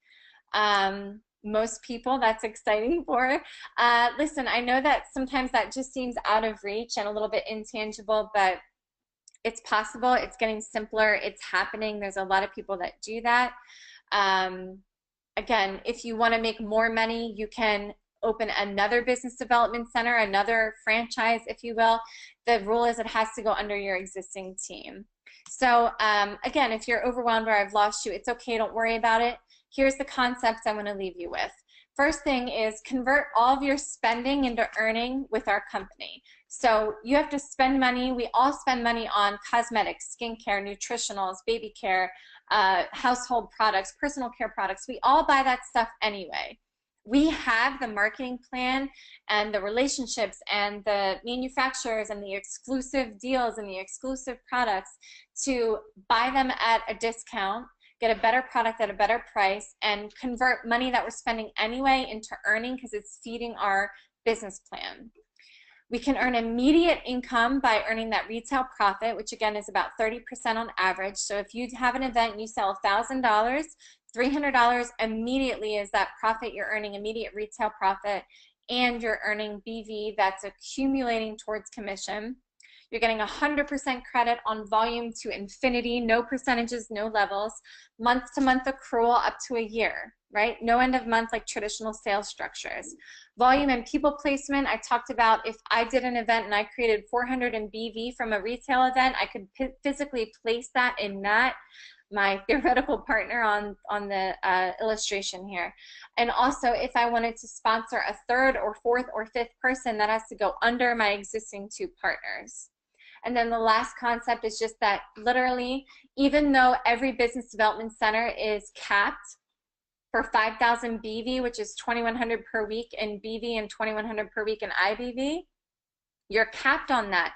Most people, that's exciting for. Listen, I know that sometimes that just seems out of reach and a little bit intangible, but it's possible. It's getting simpler. It's happening. There's a lot of people that do that. Again, if you want to make more money, you can open another business development center, another franchise, if you will. The rule is it has to go under your existing team. So again, if you're overwhelmed or I've lost you, it's okay, don't worry about it. Here's the concepts I'm going to leave you with. First thing is convert all of your spending into earning with our company. So you have to spend money. We all spend money on cosmetics, skincare, nutritionals, baby care, household products, personal care products. We all buy that stuff anyway. We have the marketing plan and the relationships and the manufacturers and the exclusive deals and the exclusive products to buy them at a discount, get a better product at a better price, and convert money that we're spending anyway into earning because it's feeding our business plan. We can earn immediate income by earning that retail profit, which again is about 30% on average. So if you have an event and you sell $1,000, $300 immediately is that profit. You're earning immediate retail profit, and you're earning BV that's accumulating towards commission. You're getting 100% credit on volume to infinity, no percentages, no levels, month-to-month accrual up to a year, right? No end of month like traditional sales structures. Volume and people placement, I talked about if I did an event and I created 400 in BV from a retail event, I could physically place that in that, my theoretical partner on the illustration here. And also, if I wanted to sponsor a third or fourth or fifth person, that has to go under my existing 2 partners. And then the last concept is just that literally, even though every business development center is capped for 5,000 BV, which is 2,100 per week in BV and 2,100 per week in IBV, you're capped on that,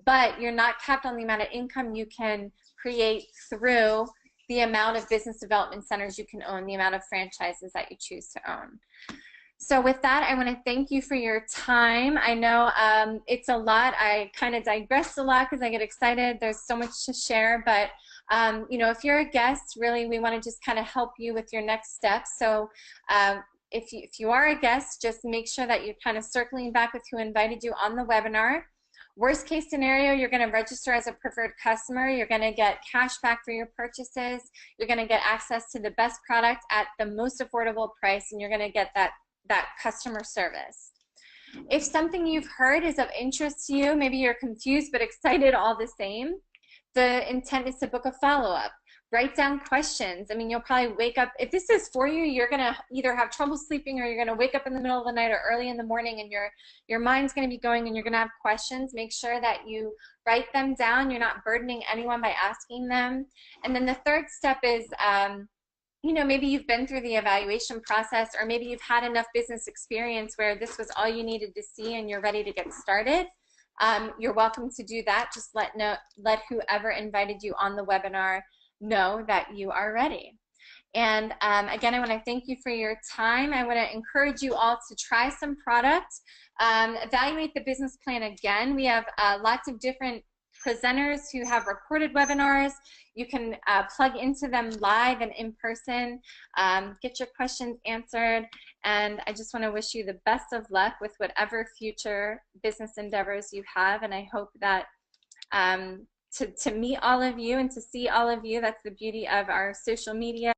but you're not capped on the amount of income you can create through the amount of business development centers you can own, the amount of franchises that you choose to own. So with that, I want to thank you for your time. I know it's a lot. I kind of digressed a lot because I get excited. There's so much to share, but you know, if you're a guest, really, we want to just kind of help you with your next steps. So if you are a guest, just make sure that you're kind of circling back with who invited you on the webinar. Worst case scenario, you're going to register as a preferred customer. You're going to get cash back for your purchases. You're going to get access to the best product at the most affordable price, and you're going to get that customer service. If something you've heard is of interest to you, maybe you're confused but excited all the same, the intent is to book a follow-up. Write down questions. I mean, you'll probably wake up, if this is for you, you're gonna either have trouble sleeping or you're gonna wake up in the middle of the night or early in the morning and your mind's gonna be going and you're gonna have questions. Make sure that you write them down. You're not burdening anyone by asking them. And then the third step is, you know, maybe you've been through the evaluation process, or maybe you've had enough business experience where this was all you needed to see and you're ready to get started. You're welcome to do that. Just let whoever invited you on the webinar know that you are ready. And again, I want to thank you for your time. I want to encourage you all to try some product, evaluate the business plan again. We have lots of different presenters who have recorded webinars. You can plug into them live and in person, get your questions answered, and I just want to wish you the best of luck with whatever future business endeavors you have, and I hope that to meet all of you and to see all of you. That's the beauty of our social media